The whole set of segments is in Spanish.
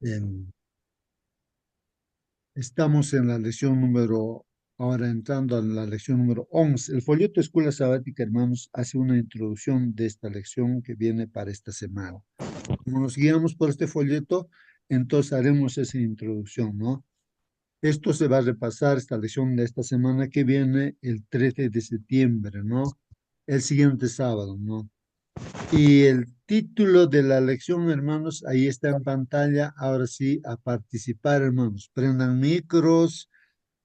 Em, Estamos en la lección ahora entrando a la lección número 11. El folleto Escuela Sabática, hermanos, hace una introducción de esta lección que viene para esta semana. Como nos guiamos por este folleto, entonces haremos esa introducción, ¿no? Esto se va a repasar, esta lección de esta semana que viene, el 13 de septiembre, ¿no? El siguiente sábado, ¿no? Y el título de la lección, hermanos, ahí está en pantalla. Ahora sí, a participar, hermanos. Prendan micros,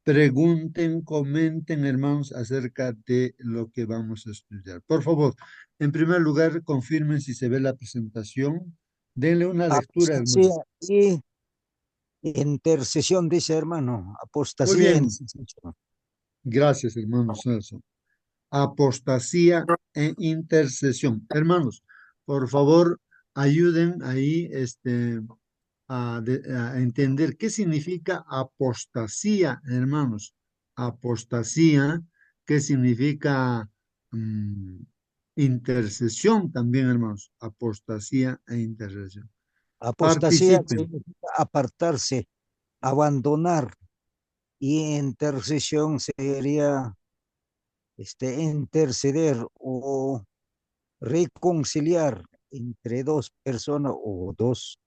pregunten, comenten, hermanos, acerca de lo que vamos a estudiar. Por favor, en primer lugar, confirmen si se ve la presentación. Denle una lectura, Apostasía hermanos. y intercesión, dice hermano. Muy Apostasía y bien, intercesión. gracias, hermanos Nelson. Apostasía e intercesión. Hermanos, por favor, ayuden ahí a entender qué significa apostasía, hermanos. Apostasía, qué significa mm, intercesión también, hermanos. Apostasía e intercesión. Apostasía Participen. significa apartarse, abandonar. Y intercesión sería interceder o reconciliar entre dos personas o dos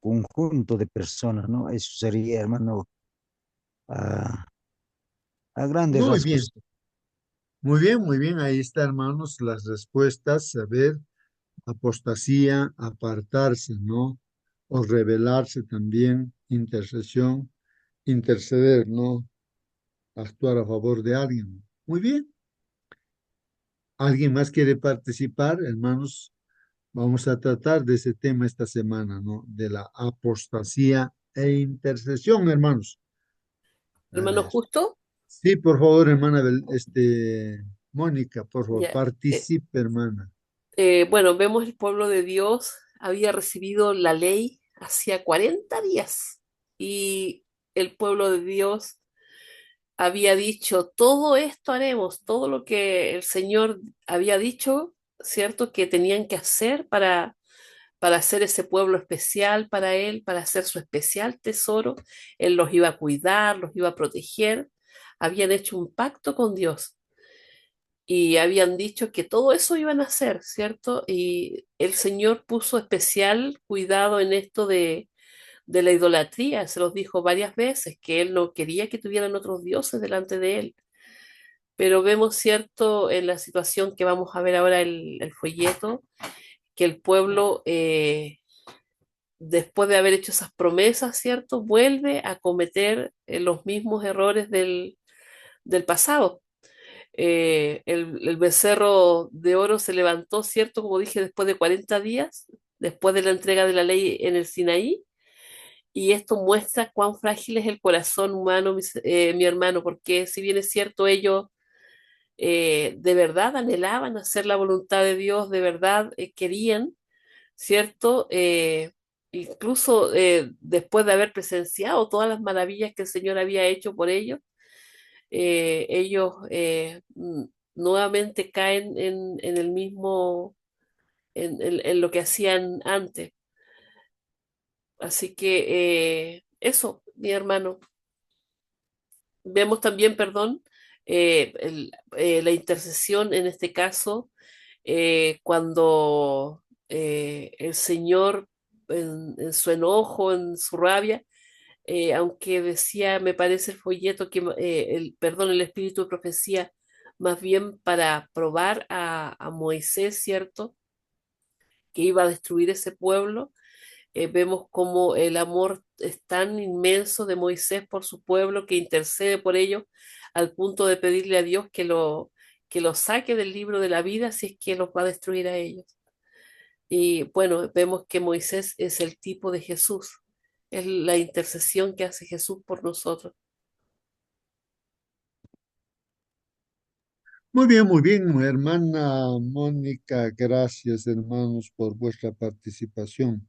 conjuntos de personas, ¿no? Eso sería, hermano, a, a grandes Muy rasgos. bien, muy bien, muy bien. Ahí está, hermanos, las respuestas. A ver. Apostasía, apartarse, ¿no? O rebelarse también, intercesión, interceder, ¿no? Actuar a favor de alguien. Muy bien. ¿Alguien más quiere participar, hermanos? Vamos a tratar de ese tema esta semana, ¿no? De la apostasía e intercesión, hermanos. A Hermano ver. Justo, Sí, por favor, hermana, Mónica, por favor, ya. participe, hermana. Bueno, vemos el pueblo de Dios había recibido la ley hacía 40 días y el pueblo de Dios había dicho, todo esto haremos, todo lo que el Señor había dicho, ¿cierto? Que tenían que hacer para hacer ese pueblo especial para Él, para hacer su especial tesoro. Él los iba a cuidar, los iba a proteger. Habían hecho un pacto con Dios y habían dicho que todo eso iban a hacer, ¿cierto? Y el Señor puso especial cuidado en esto de la idolatría, se los dijo varias veces, que Él no quería que tuvieran otros dioses delante de Él. Pero vemos, ¿cierto?, en la situación que vamos a ver ahora el folleto, que el pueblo, después de haber hecho esas promesas, ¿cierto?, vuelve a cometer los mismos errores del pasado. El becerro de oro se levantó, ¿cierto? Como dije, después de 40 días, después de la entrega de la ley en el Sinaí, y esto muestra cuán frágil es el corazón humano, mi hermano, porque si bien es cierto, ellos de verdad anhelaban hacer la voluntad de Dios, de verdad querían, ¿cierto? Incluso después de haber presenciado todas las maravillas que el Señor había hecho por ellos, ellos nuevamente caen en el mismo, en lo que hacían antes. Así que eso, mi hermano. Vemos también, perdón, la intercesión en este caso, cuando el Señor en su enojo, en su rabia, aunque decía, me parece el folleto que, perdón, el espíritu de profecía, más bien para probar a Moisés, ¿cierto? Que iba a destruir ese pueblo. Vemos como el amor es tan inmenso de Moisés por su pueblo que intercede por ellos al punto de pedirle a Dios que lo saque del libro de la vida si es que los va a destruir a ellos. Y bueno, vemos que Moisés es el tipo de Jesús, es la intercesión que hace Jesús por nosotros. Muy bien, hermana Mónica, gracias, hermanos, por vuestra participación.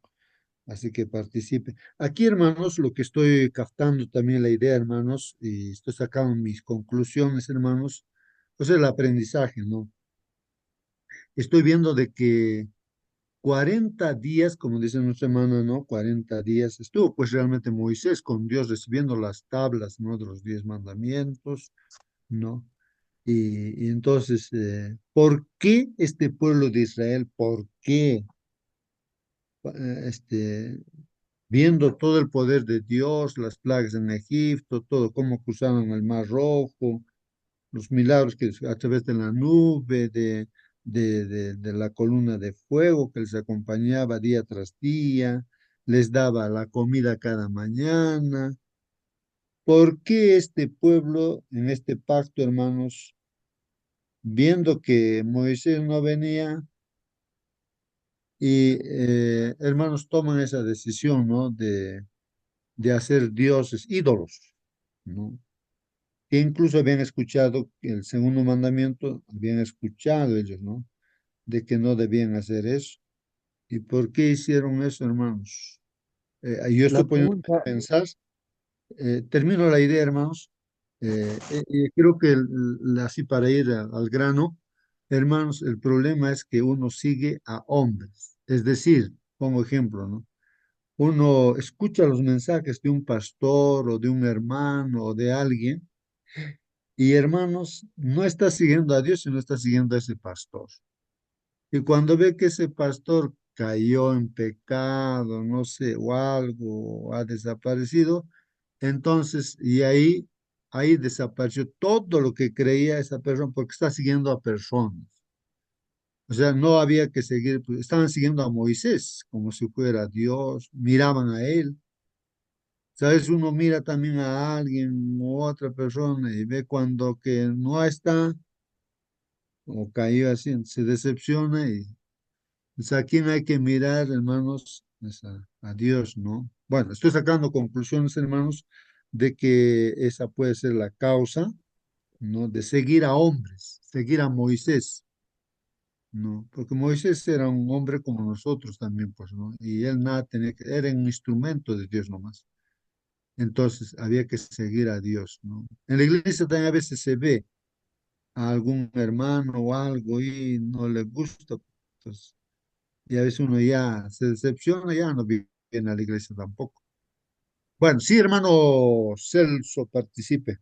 Así que participe. Aquí, hermanos, lo que estoy captando también la idea, hermanos, y estoy sacando mis conclusiones, hermanos, pues el aprendizaje, ¿no? Estoy viendo de que 40 días, como dice nuestra hermana, ¿no? 40 días estuvo pues realmente Moisés con Dios recibiendo las tablas, ¿no? De los 10 mandamientos, ¿no? Y entonces, ¿por qué este pueblo de Israel? ¿Por qué? Viendo todo el poder de Dios, las plagas en Egipto, todo, cómo cruzaron el Mar Rojo, los milagros que a través de la nube, de la columna de fuego que les acompañaba día tras día, les daba la comida cada mañana. ¿Por qué este pueblo en este pacto, hermanos, viendo que Moisés no venía y hermanos toman esa decisión, ¿no? De hacer dioses, ídolos, ¿no? Que incluso habían escuchado el segundo mandamiento, habían escuchado ellos, ¿no? De que no debían hacer eso. ¿Y por qué hicieron eso, hermanos? Yo La estoy poniendo a pregunta, pensar, termino la idea, hermanos. Creo que así para ir al grano, hermanos, el problema es que uno sigue a hombres. Es decir, pongo ejemplo, ¿no? Uno escucha los mensajes de un pastor o de un hermano o de alguien y, hermanos, no está siguiendo a Dios, sino está siguiendo a ese pastor. Y cuando ve que ese pastor cayó en pecado, no sé, o algo, ha desaparecido, entonces, y ahí desapareció todo lo que creía esa persona, porque está siguiendo a personas. O sea, no había que seguir, pues, estaban siguiendo a Moisés como si fuera Dios, miraban a él. ¿Sabes? Uno mira también a alguien u otra persona y ve cuando que no está o cayó así, se decepciona y pues, a quién hay que mirar, hermanos, es a Dios, ¿no? Bueno, estoy sacando conclusiones, hermanos, de que esa puede ser la causa, ¿no? De seguir a hombres, seguir a Moisés, ¿no? Porque Moisés era un hombre como nosotros también, pues, ¿no? Y él nada tenía que, era un instrumento de Dios nomás. Entonces había que seguir a Dios, ¿no? En la iglesia también a veces se ve a algún hermano o algo y no le gusta, pues, y a veces uno ya se decepciona, ya no viene a la iglesia tampoco. Bueno, sí, hermano Celso, participe.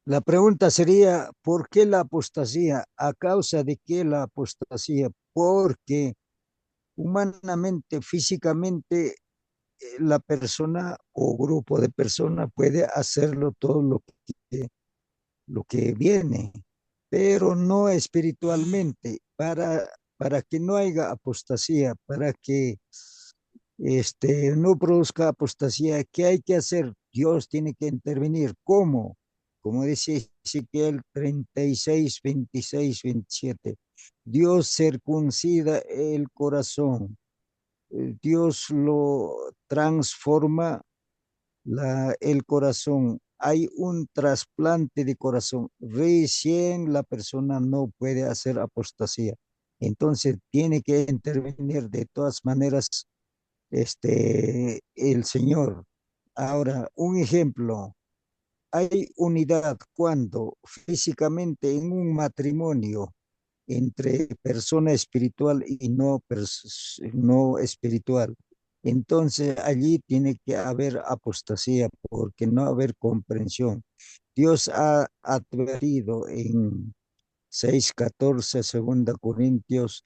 la pregunta sería, ¿por qué la apostasía? ¿A causa de qué la apostasía? Porque humanamente, físicamente, la persona o grupo de personas puede hacerlo todo lo que viene, pero no espiritualmente, para que no haya apostasía, para que no produzca apostasía. ¿Qué hay que hacer? Dios tiene que intervenir. ¿Cómo? Como dice Ezequiel 36, 26, 27. Dios circuncida el corazón. Dios lo transforma el corazón. Hay un trasplante de corazón. Recién la persona no puede hacer apostasía. Entonces tiene que intervenir de todas maneras el Señor. Ahora, un ejemplo, hay unidad cuando físicamente en un matrimonio entre persona espiritual y no espiritual. Entonces allí tiene que haber apostasía porque no haber comprensión. Dios ha advertido en 6:14, 2 Corintios,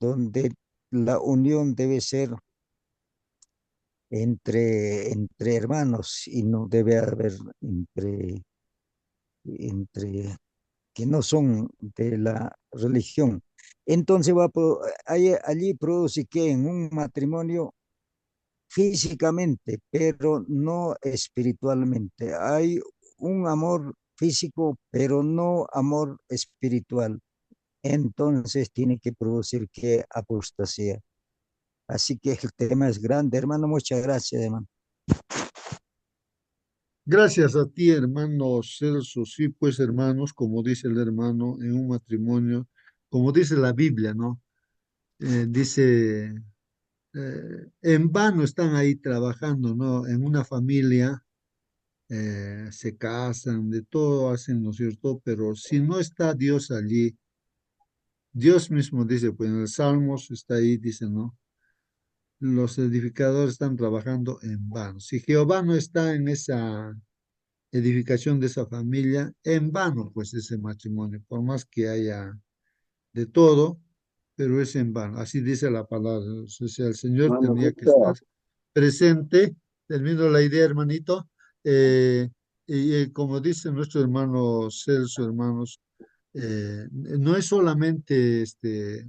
donde la unión debe ser entre hermanos y no debe haber entre que no son de la religión. Entonces allí produce que en un matrimonio físicamente, pero no espiritualmente. Hay un amor físico, pero no amor espiritual. Entonces tiene que producir que apostasía. Así que el tema es grande, hermano. Muchas gracias, hermano. Gracias a ti, hermano Celso. Sí, pues, hermanos, como dice el hermano, en un matrimonio, como dice la Biblia, ¿no? Dice, en vano están ahí trabajando, ¿no? En una familia se casan, de todo hacen, ¿no es cierto? Pero si no está Dios allí, Dios mismo dice, pues en el Salmos está ahí, dice, ¿no? Los edificadores están trabajando en vano. Si Jehová no está en esa edificación de esa familia, en vano, pues ese matrimonio, por más que haya de todo, pero es en vano. Así dice la palabra. O sea, el Señor No me tendría que estar gusta. presente. Termino la idea, hermanito. Eh, como dice nuestro hermano Celso, hermanos, no es solamente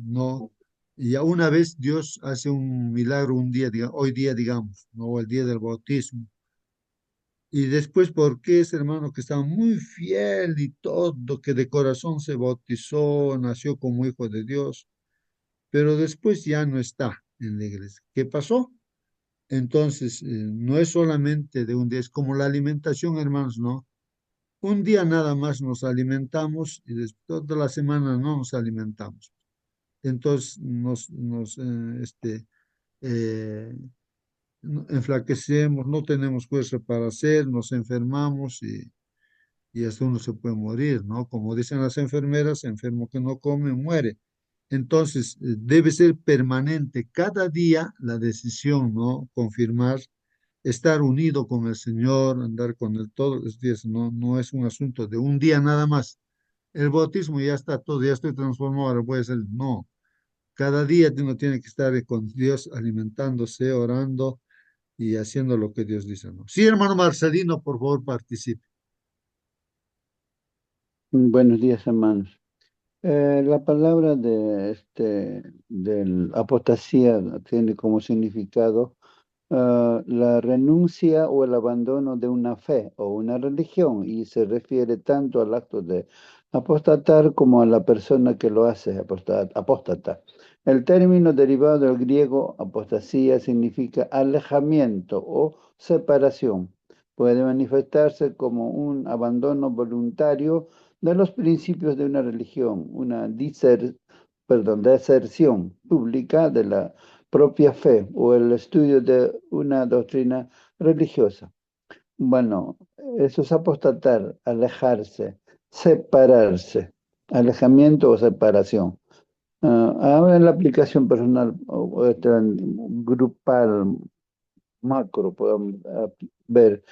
no. Y a una vez Dios hace un milagro un día, hoy día, digamos, no el día del bautismo. Y después, ¿por qué ese hermano que estaba muy fiel y todo, que de corazón se bautizó, nació como hijo de Dios, pero después ya no está en la iglesia? ¿Qué pasó? Entonces, no es solamente de un día, es como la alimentación, hermanos, ¿no? Un día nada más nos alimentamos y después toda la semana no nos alimentamos. Entonces eh, enflaquecemos, no tenemos fuerza para hacer, nos enfermamos y hasta uno se puede morir, ¿no? Como dicen las enfermeras, enfermo que no come, muere. Entonces, debe ser permanente cada día la decisión, ¿no? Confirmar, estar unido con el Señor, andar con Él todos los días, no, no es un asunto de un día nada más. El bautismo ya está todo, ya estoy transformado, ahora puede ser, no. Cada día uno tiene que estar con Dios alimentándose, orando y haciendo lo que Dios dice, ¿no? Sí, hermano Marcelino, por favor, participe. Buenos días, hermanos. La palabra del apostasía tiene como significado la renuncia o el abandono de una fe o una religión, y se refiere tanto al acto de apostatar como a la persona que lo hace apóstata. El término derivado del griego apostasía significa alejamiento o separación. Puede manifestarse como un abandono voluntario de los principios de una religión, una deserción pública de la propia fe o el estudio de una doctrina religiosa. Bueno, eso es apostatar, alejarse, separarse, alejamiento o separación. Ahora en la aplicación personal o grupal, macro, podemos ver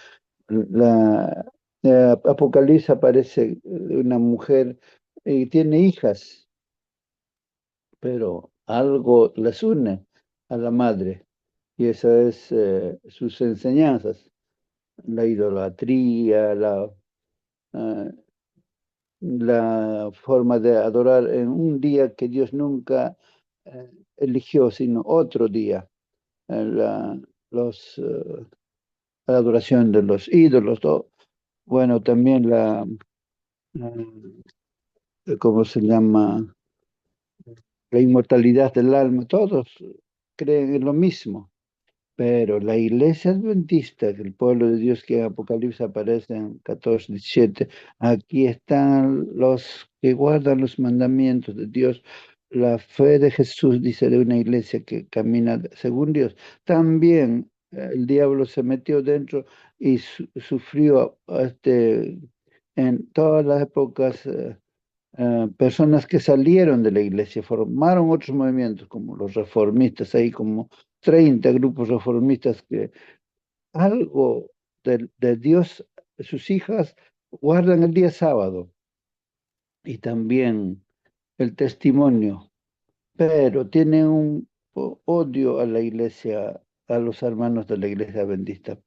la Apocalipsis, aparece una mujer y tiene hijas, pero algo les une a la madre, y esa es sus enseñanzas, la idolatría, eh, la forma de adorar en un día que Dios nunca eligió, sino otro día, eh, la, la adoración de los ídolos, bueno, también ¿cómo se llama? La inmortalidad del alma, todos creen en lo mismo. Pero la iglesia adventista, que el pueblo de Dios que en Apocalipsis aparece en 14:17, aquí están los que guardan los mandamientos de Dios. La fe de Jesús, dice, de una iglesia que camina según Dios. También el diablo se metió dentro y sufrió en todas las épocas. Personas que salieron de la iglesia, formaron otros movimientos, como los reformistas, hay como 30 grupos reformistas que algo de Dios, sus hijas, guardan el día sábado, y también el testimonio, pero tienen un odio a la iglesia, a los hermanos de la iglesia adventista,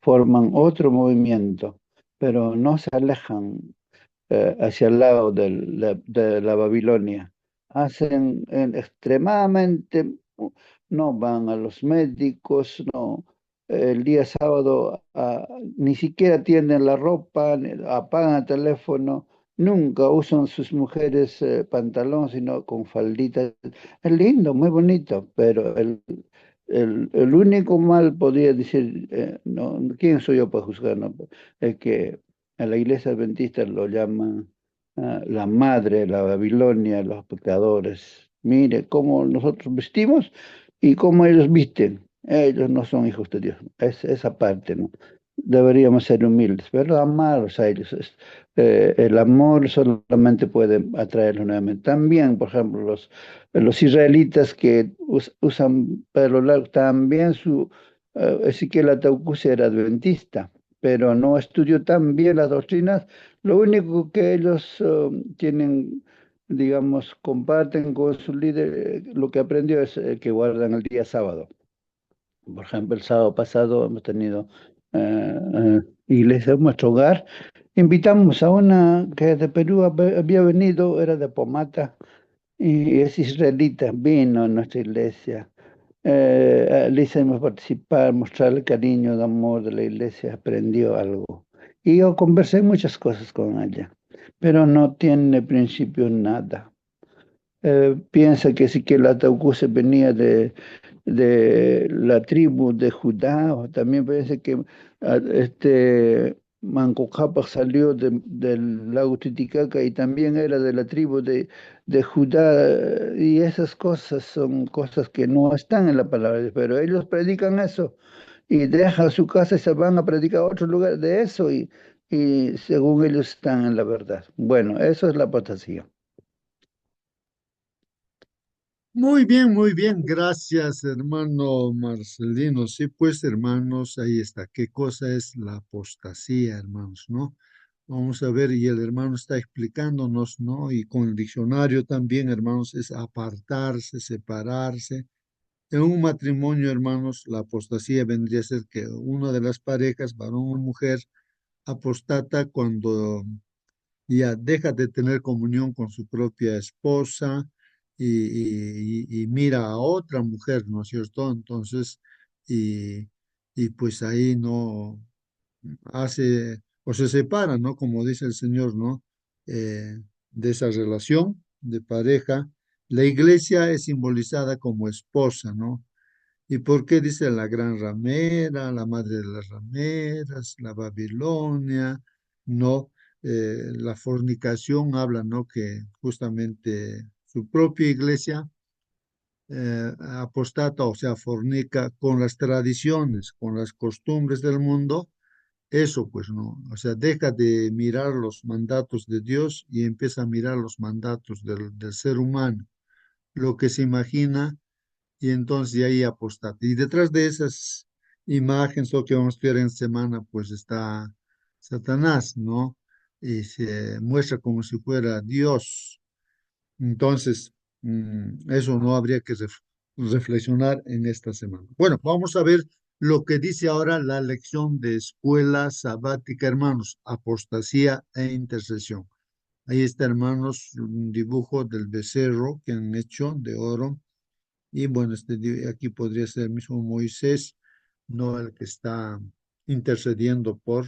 forman otro movimiento, pero no se alejan hacia el lado de la Babilonia. Hacen extremadamente, no van a los médicos, no. El día sábado ni siquiera tienden la ropa, apagan el teléfono, nunca usan sus mujeres pantalón, sino con falditas. Es lindo, muy bonito, pero el único mal, podría decir, no, ¿quién soy yo para juzgar? No? Es que a la iglesia adventista lo llaman la madre, la Babilonia, los pecadores. Mire cómo nosotros vestimos y cómo ellos visten. Ellos no son hijos de Dios. Es esa parte, ¿no? deberíamos ser humildes, pero amarlos a ellos. El amor solamente puede atraerlos nuevamente. También, por ejemplo, los israelitas que usan pelo largo, también Ezequiel Ataucus era adventista, pero no estudió tan bien las doctrinas. Lo único que ellos tienen, digamos, comparten con su líder, lo que aprendió es que guardan el día sábado. Por ejemplo, el sábado pasado hemos tenido iglesia en nuestro hogar. Invitamos a una que de Perú había venido, era de Pomata, y es israelita, vino a nuestra iglesia. Le hicimos participar, mostrar el cariño, el amor de la iglesia, aprendió algo. Y yo conversé muchas cosas con ella, pero no tiene principio nada. Piensa que sí que la Taucuse venía de la tribu de Judá, o también parece que Manco Cápac salió del lago Titicaca y también era de la tribu de Judá, y esas cosas son cosas que no están en la palabra de Dios, pero ellos predican eso y dejan su casa y se van a predicar a otro lugar de eso y según ellos están en la verdad. Bueno, eso es la apostasía. Muy bien, gracias, hermano Marcelino. Sí, pues, hermanos, ahí está. ¿Qué cosa es la apostasía, hermanos, no? Vamos a ver, y el hermano está explicándonos, ¿no? Y con el diccionario también, hermanos, es apartarse, separarse. En un matrimonio, hermanos, la apostasía vendría a ser que una de las parejas, varón o mujer, apostata cuando ya deja de tener comunión con su propia esposa y mira a otra mujer, ¿no es cierto? Entonces, y, y pues ahí no hace o se separa, ¿no? Como dice el Señor, ¿no? De esa relación de pareja. La iglesia es simbolizada como esposa, ¿no? ¿Y por qué dice la gran ramera, la madre de las rameras, la Babilonia? No, la fornicación habla, ¿no? Que justamente su propia iglesia apostata, o sea, fornica con las tradiciones, con las costumbres del mundo. Eso pues no, o sea, deja de mirar los mandatos de Dios y empieza a mirar los mandatos del ser humano, lo que se imagina y entonces de ahí apostata. Y detrás de esas imágenes, lo que vamos a estudiar en semana, pues está Satanás, ¿no? Y se muestra como si fuera Dios. Entonces, eso no habría que reflexionar en esta semana. Bueno, vamos a ver lo que dice ahora la lección de escuela sabática, hermanos, apostasía e intercesión. Ahí está, hermanos, un dibujo del becerro que han hecho de oro y bueno, aquí podría ser el mismo Moisés, no el que está intercediendo por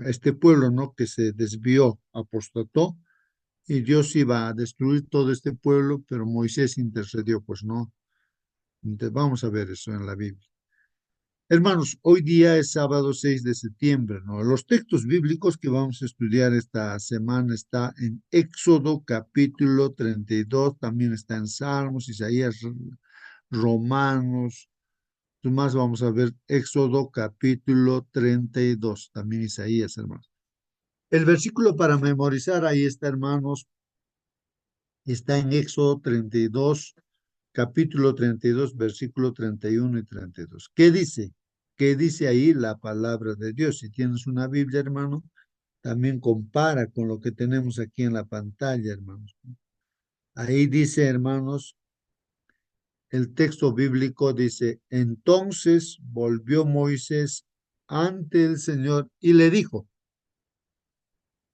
este pueblo, ¿no? Que se desvió, apostató, y Dios iba a destruir todo este pueblo, pero Moisés intercedió, pues no. Entonces, vamos a ver eso en la Biblia. Hermanos, hoy día es sábado 6 de septiembre, ¿no? Los textos bíblicos que vamos a estudiar esta semana está en Éxodo capítulo 32, también está en Salmos, Isaías, Romanos. Más vamos a ver Éxodo capítulo 32, también Isaías, hermanos. El versículo para memorizar ahí está, hermanos, está en Éxodo 32, capítulo 32, versículo 31 y 32. ¿Qué dice? ¿Qué dice ahí la palabra de Dios? Si tienes una Biblia, hermano, también compara con lo que tenemos aquí en la pantalla, hermanos. Ahí dice, hermanos, el texto bíblico dice, entonces volvió Moisés ante el Señor y le dijo,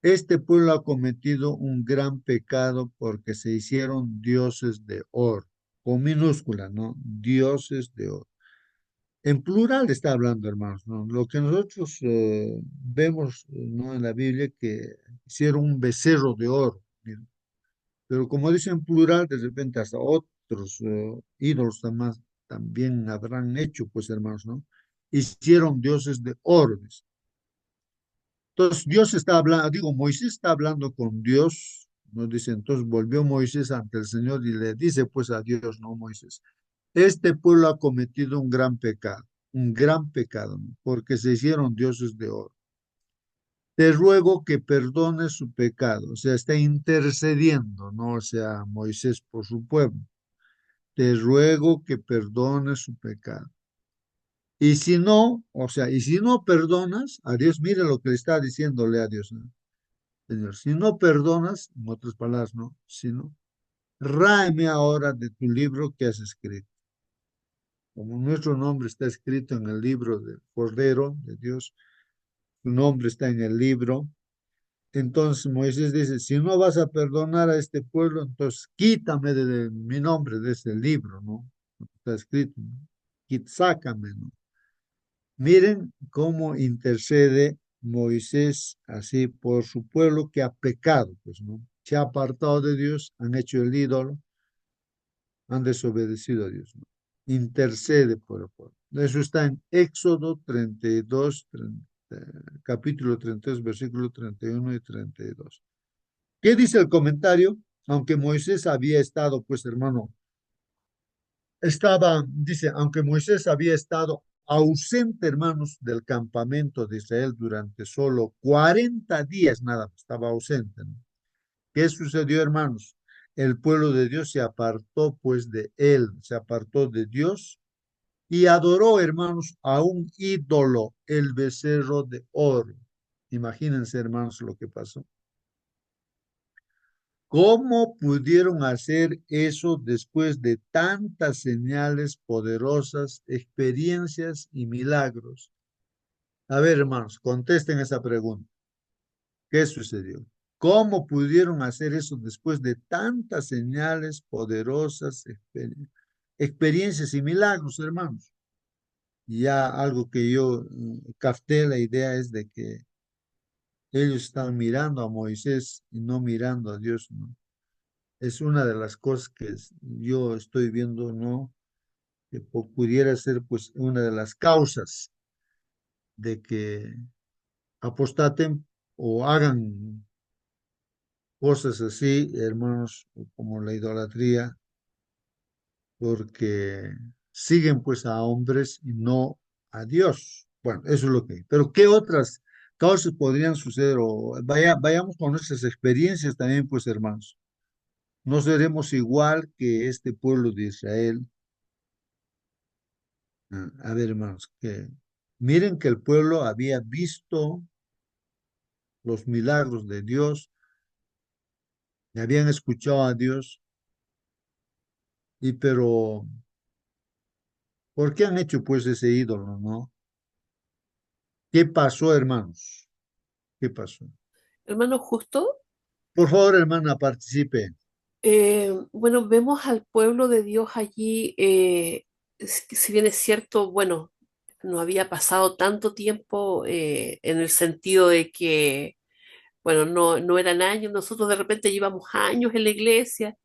este pueblo ha cometido un gran pecado porque se hicieron dioses de oro, con minúscula, ¿no? Dioses de oro. En plural está hablando, hermanos, ¿no? Lo que nosotros vemos, ¿no? En la Biblia, que hicieron un becerro de oro, ¿no? Pero como dice en plural, de repente hasta otros ídolos también habrán hecho, pues, hermanos, ¿no? Hicieron dioses de oro, dice. Entonces Dios está hablando, digo, Moisés está hablando con Dios, nos dice, entonces volvió Moisés ante el Señor y le dice pues a Dios, no Moisés, este pueblo ha cometido un gran pecado. un gran pecado, ¿no? Porque se hicieron dioses de oro. Te ruego que perdones su pecado, o sea, está intercediendo, ¿no? O sea, Moisés por su pueblo. Te ruego que perdones su pecado. Y si no, o sea, y si no perdonas a Dios, mire lo que le está diciéndole a Dios, ¿no? Señor, si no perdonas, en otras palabras, no, sino, ráeme ahora de tu libro que has escrito. Como nuestro nombre está escrito en el libro del Cordero de Dios, tu nombre está en el libro. Entonces Moisés dice, si no vas a perdonar a este pueblo, entonces quítame de mi nombre de ese libro, ¿no? Está escrito, ¿no? Sácame, ¿no? Miren cómo intercede Moisés así por su pueblo que ha pecado, pues, ¿no? Se ha apartado de Dios, han hecho el ídolo, han desobedecido a Dios, ¿no? Intercede por el pueblo. Eso está en Éxodo 32, capítulo 32, versículo 31 y 32. ¿Qué dice el comentario? Aunque Moisés había estado, pues hermano, dice, aunque Moisés había estado ausente, hermanos, del campamento de Israel durante solo 40 días, nada, estaba ausente, ¿no? ¿Qué sucedió, hermanos? El pueblo de Dios se apartó, pues, de él, se apartó de Dios y adoró, hermanos, a un ídolo, el becerro de oro. Imagínense, hermanos, lo que pasó. ¿Cómo pudieron hacer eso después de tantas señales poderosas, experiencias y milagros? A ver, hermanos, contesten esa pregunta. ¿Qué sucedió? ¿Cómo pudieron hacer eso después de tantas señales poderosas, experiencias y milagros, hermanos? Ya algo que yo capté la idea es de que ellos están mirando a Moisés y no mirando a Dios, ¿no? Es una de las cosas que yo estoy viendo, ¿no? Que pudiera ser pues una de las causas de que apostaten o hagan cosas así, hermanos, como la idolatría, porque siguen pues a hombres y no a Dios. Bueno, eso es lo que hay. Pero ¿qué otras causas podrían suceder? O vayamos con nuestras experiencias también, pues hermanos. No seremos igual que este pueblo de Israel. A ver, hermanos, que miren que el pueblo había visto los milagros de Dios, y habían escuchado a Dios, y pero, ¿por qué han hecho pues ese ídolo, no? ¿Qué pasó, hermanos? ¿Qué pasó? Hermano Justo, Por favor, hermana, participe. bueno, vemos al pueblo de Dios allí, si bien es cierto, bueno, no había pasado tanto tiempo en el sentido de que, bueno, no eran años, nosotros de repente llevamos años en la iglesia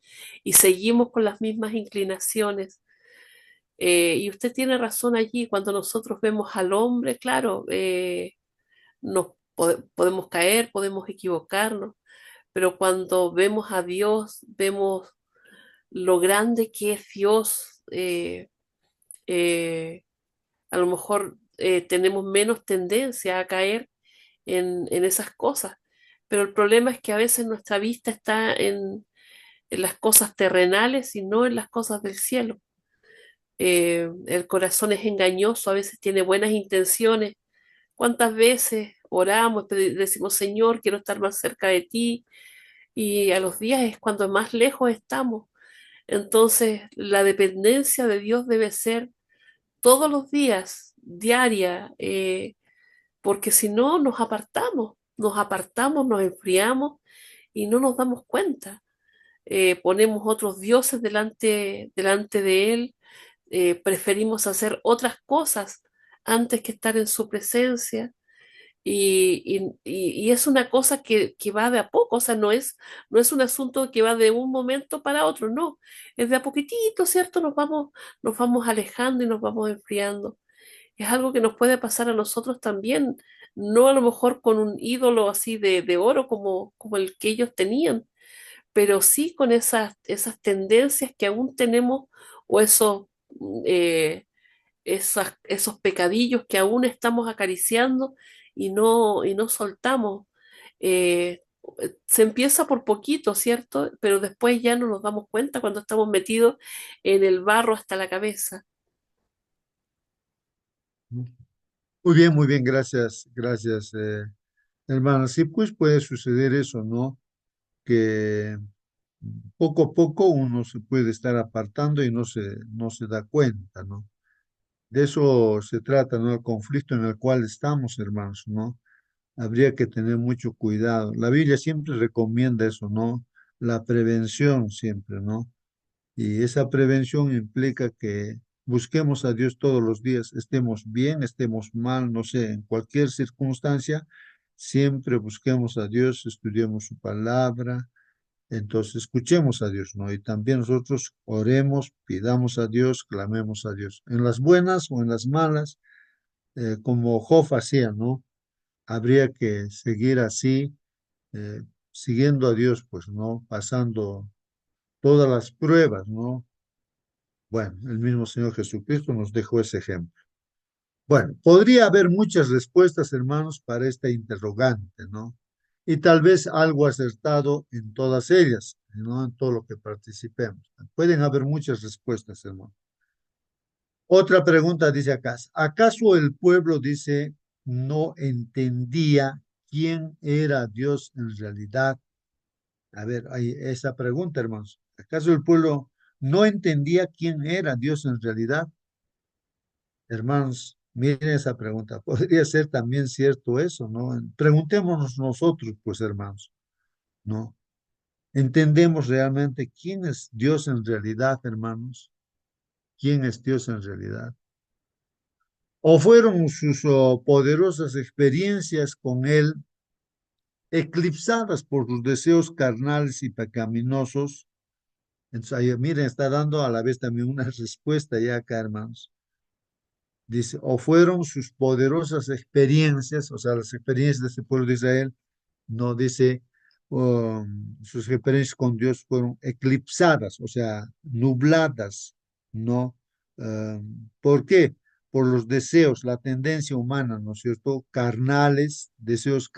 y seguimos con las mismas inclinaciones. Y usted tiene razón allí, cuando nosotros vemos al hombre, claro, podemos caer, podemos equivocarnos, pero cuando vemos a Dios, vemos lo grande que es Dios. Eh, a lo mejor tenemos menos tendencia a caer en esas cosas, pero el problema es que a veces nuestra vista está en las cosas terrenales y no en las cosas del cielo. El corazón es engañoso, a veces tiene buenas intenciones. ¿Cuántas veces oramos, decimos, Señor, quiero estar más cerca de ti? Y a los días es cuando más lejos estamos. Entonces, la dependencia de Dios debe ser todos los días, diaria, porque si no nos apartamos, nos enfriamos y no nos damos cuenta. Ponemos otros dioses delante de Él, preferimos hacer otras cosas antes que estar en su presencia. Y es una cosa que va de a poco, o sea, no es un asunto que va de un momento para otro, no, es de a poquitito, ¿cierto? Nos vamos alejando y nos vamos enfriando. Es algo que nos puede pasar a nosotros también, no a lo mejor con un ídolo así de oro como el que ellos tenían, pero sí con esas tendencias que aún tenemos o esos esos pecadillos que aún estamos acariciando y no soltamos. Eh, Se empieza por poquito, ¿cierto? Pero después ya no nos damos cuenta cuando estamos metidos en el barro hasta la cabeza. Muy bien, gracias, gracias, hermana. Sí, pues puede suceder eso, ¿no? Que poco a poco uno se puede estar apartando y no se da cuenta, ¿no? De eso se trata, ¿no? El conflicto en el cual estamos, hermanos, ¿no? Habría que tener mucho cuidado. La Biblia siempre recomienda eso, ¿no? La prevención siempre, ¿no? Y esa prevención implica que busquemos a Dios todos los días, estemos bien, estemos mal, no sé, en cualquier circunstancia, siempre busquemos a Dios, estudiemos su palabra, entonces escuchemos a Dios, ¿no? Y también nosotros oremos, pidamos a Dios, clamemos a Dios, en las buenas o en las malas, como Job hacía, ¿no? Habría que seguir así, eh, siguiendo a Dios, pues, ¿no? Pasando todas las pruebas, ¿no? Bueno, el mismo Señor Jesucristo nos dejó ese ejemplo. Bueno, podría haber muchas respuestas, hermanos, para esta interrogante, ¿no? Y tal vez algo acertado en todas ellas, ¿no? En todo lo que participemos. Pueden haber muchas respuestas, hermano. Otra pregunta dice acá, ¿acaso el pueblo dice no entendía quién era Dios en realidad? A ver, hay esa pregunta, hermanos. ¿Acaso el pueblo no entendía quién era Dios en realidad? Hermanos, miren esa pregunta. Podría ser también cierto eso, ¿no? Preguntémonos nosotros, pues, hermanos, ¿no? ¿Entendemos realmente quién es Dios en realidad, hermanos? ¿Quién es Dios en realidad? ¿O fueron sus poderosas experiencias con Él eclipsadas por sus deseos carnales y pecaminosos? Entonces, ahí, miren, está dando a la vez también una respuesta ya acá, hermanos. Dice, o fueron sus poderosas experiencias, o sea, las experiencias de este pueblo de Israel, no dice, sus experiencias con Dios fueron eclipsadas, o sea, nubladas, ¿no? ¿Por qué? Por los deseos, la tendencia humana, ¿no es cierto? Carnales, deseos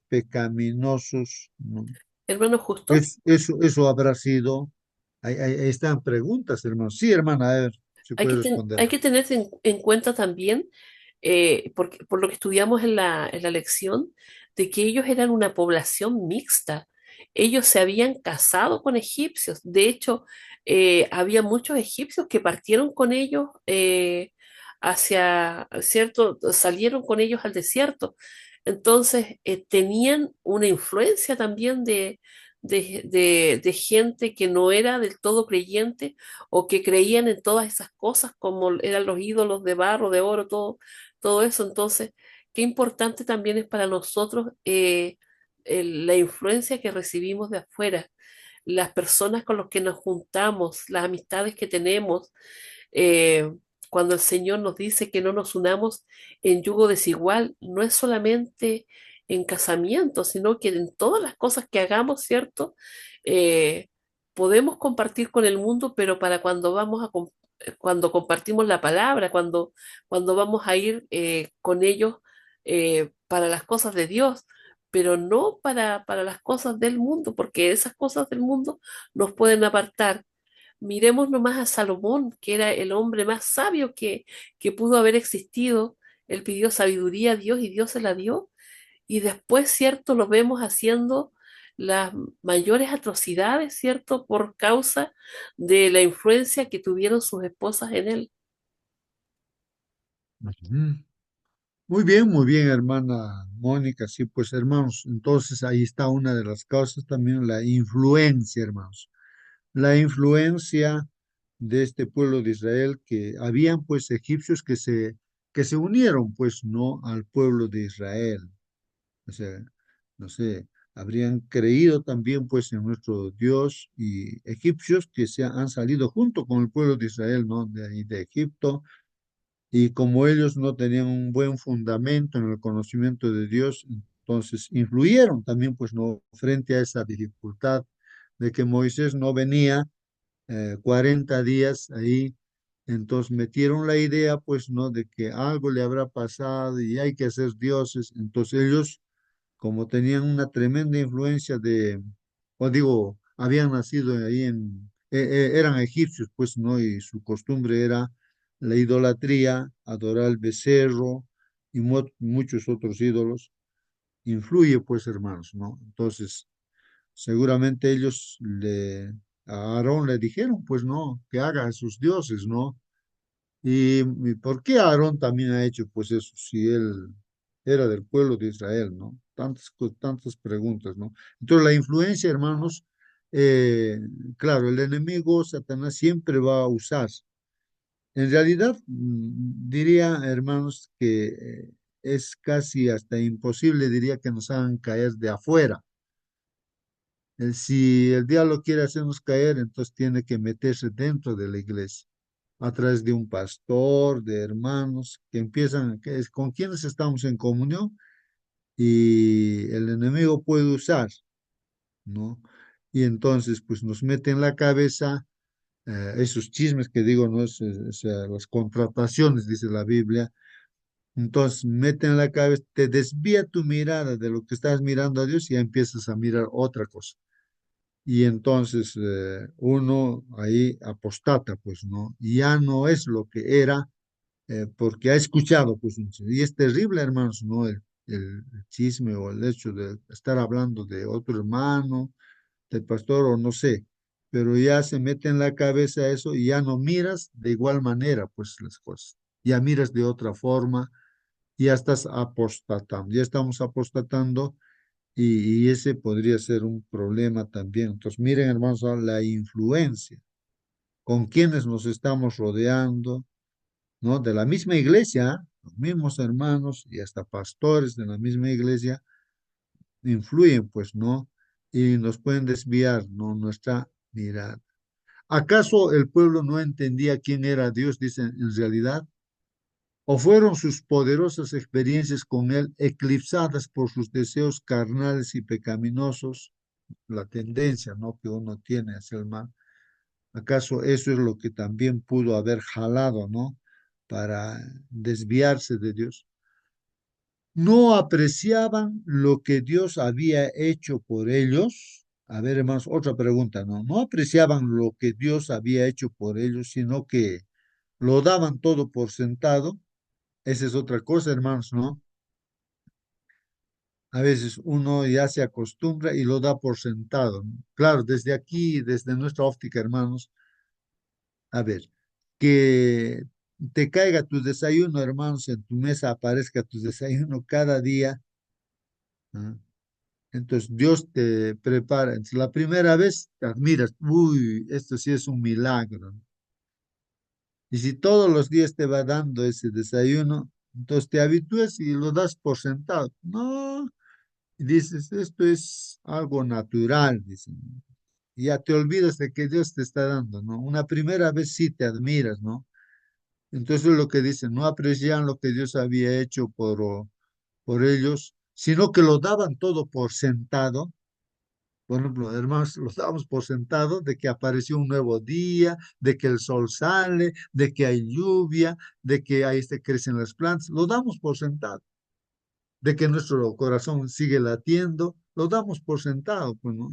pecaminosos, ¿no? Hermano Justo, Eso habrá sido, ahí están preguntas, hermano. Sí, hermana, a ver si puede responder. hay que tener en cuenta también, por lo que estudiamos en en la lección, de que ellos eran una población mixta. Ellos se habían casado con egipcios. De hecho, había muchos egipcios que partieron con ellos ¿cierto? Salieron con ellos al desierto. Entonces, tenían una influencia también de gente que no era del todo creyente o que creían en todas esas cosas como eran los ídolos de barro, de oro, todo eso. Entonces, qué importante también es para nosotros la influencia que recibimos de afuera, las personas con las que nos juntamos, las amistades que tenemos. eh, Cuando el Señor nos dice que no nos unamos en yugo desigual, no es solamente en casamiento, sino que en todas las cosas que hagamos, ¿cierto? Eh, Podemos compartir con el mundo, pero para cuando cuando compartimos la palabra, cuando vamos a ir con ellos para las cosas de Dios, pero no para las cosas del mundo, porque esas cosas del mundo nos pueden apartar. Miremos nomás a Salomón, que era el hombre más sabio que pudo haber existido. Él pidió sabiduría a Dios y Dios se la dio. Y después, ¿cierto? Lo vemos haciendo las mayores atrocidades, ¿cierto? Por causa de la influencia que tuvieron sus esposas en él. Ujú. Muy bien, hermana Mónica. Sí, pues hermanos, entonces ahí está una de las causas también, la influencia, hermanos. La influencia de este pueblo de Israel, que habían pues egipcios que se unieron pues no al pueblo de Israel. O sea, no sé, habrían creído también pues en nuestro Dios y egipcios que han salido junto con el pueblo de Israel, ¿no? De ahí de Egipto, y como ellos no tenían un buen fundamento en el conocimiento de Dios, entonces influyeron también, pues, no, frente a esa dificultad de que Moisés no venía 40 días ahí Entonces metieron la idea, pues, ¿no? De que algo le habrá pasado y hay que hacer dioses. Entonces ellos, como tenían una tremenda influencia de, o digo, habían nacido ahí eran egipcios, pues, ¿no? Y su costumbre era la idolatría, adorar el becerro y muchos otros ídolos. Influye, pues, hermanos, ¿no? Entonces, seguramente a Aarón le dijeron, pues, ¿no? Que haga a sus dioses, ¿no? ¿Y por qué Aarón también ha hecho pues eso, si él era del pueblo de Israel, ¿no? Tantas preguntas, ¿no? Entonces la influencia, hermanos, eh, claro, el enemigo, Satanás, siempre va a usar. En realidad, diría, hermanos, que es casi hasta imposible, diría, que nos hagan caer de afuera. Si el diablo quiere hacernos caer, entonces tiene que meterse dentro de la iglesia a través de un pastor, de hermanos que empiezan, con quienes estamos en comunión y el enemigo puede usar, ¿no? Y entonces, pues nos mete en la cabeza esos chismes que digo, ¿no? O sea, las contrataciones, dice la Biblia. Entonces, mete en la cabeza, te desvía tu mirada de lo que estás mirando a Dios y ya empiezas a mirar otra cosa. Y entonces uno ahí apostata, pues, ¿no? Y ya no es lo que era porque ha escuchado, pues, y es terrible, hermanos, ¿no? El chisme o el hecho de estar hablando de otro hermano, del pastor o no sé, pero ya se mete en la cabeza eso y ya no miras de igual manera, pues, las cosas. Ya miras de otra forma, ya estás apostatando, ya estamos apostatando y ese podría ser un problema también. Entonces, miren, hermanos, ahora la influencia, con quienes nos estamos rodeando, ¿no? De la misma iglesia, los mismos hermanos y hasta pastores de la misma iglesia influyen, pues, ¿no? Y nos pueden desviar, ¿no? Nuestra mirada. ¿Acaso el pueblo no entendía quién era Dios, dicen en realidad? ¿O fueron sus poderosas experiencias con Él eclipsadas por sus deseos carnales y pecaminosos? La tendencia, ¿no? Que uno tiene hacia el mal. ¿Acaso eso es lo que también pudo haber jalado, ¿no? Para desviarse de Dios. No apreciaban lo que Dios había hecho por ellos. A ver, hermanos, otra pregunta, ¿no? No apreciaban lo que Dios había hecho por ellos, sino que lo daban todo por sentado. Esa es otra cosa, hermanos, ¿no? A veces uno ya se acostumbra y lo da por sentado, ¿no? Claro, desde aquí, desde nuestra óptica, hermanos, a ver, que te caiga tu desayuno, hermanos, en tu mesa aparezca tu desayuno cada día, ¿no? Entonces Dios te prepara. Entonces, la primera vez te admiras, uy, esto sí es un milagro, ¿no? Y si todos los días te va dando ese desayuno, entonces te habitúas y lo das por sentado. No, y dices, esto es algo natural, dicen. Y ya te olvidas de que Dios te está dando, ¿no? Una primera vez sí te admiras, ¿no? Entonces lo que dicen, no aprecian lo que Dios había hecho por ellos, sino que lo daban todo por sentado. Por ejemplo, hermanos, lo dábamos por sentado de que apareció un nuevo día, de que el sol sale, de que hay lluvia, de que ahí se crecen las plantas. Lo damos por sentado. De que nuestro corazón sigue latiendo, lo damos por sentado. Pues no,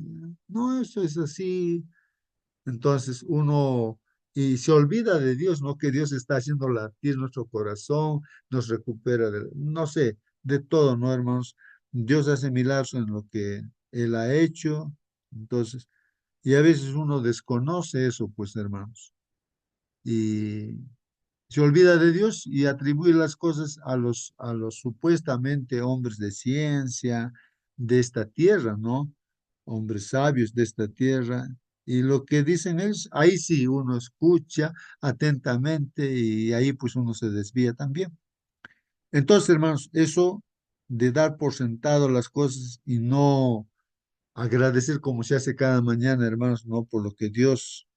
no, eso es así. Entonces uno, y se olvida de Dios, ¿no? Que Dios está haciendo latir nuestro corazón, nos recupera, no sé, de todo, ¿no, hermanos? Dios hace milagros en lo que Él ha hecho, entonces, y a veces uno desconoce eso, pues, hermanos, y se olvida de Dios y atribuye las cosas a los supuestamente hombres de ciencia de esta tierra, ¿no? Hombres sabios de esta tierra. Y lo que dicen ellos, ahí sí uno escucha atentamente y ahí pues uno se desvía también. Entonces, hermanos, eso de dar por sentado las cosas y no agradecer como se hace cada mañana, hermanos, ¿no? Por lo que Dios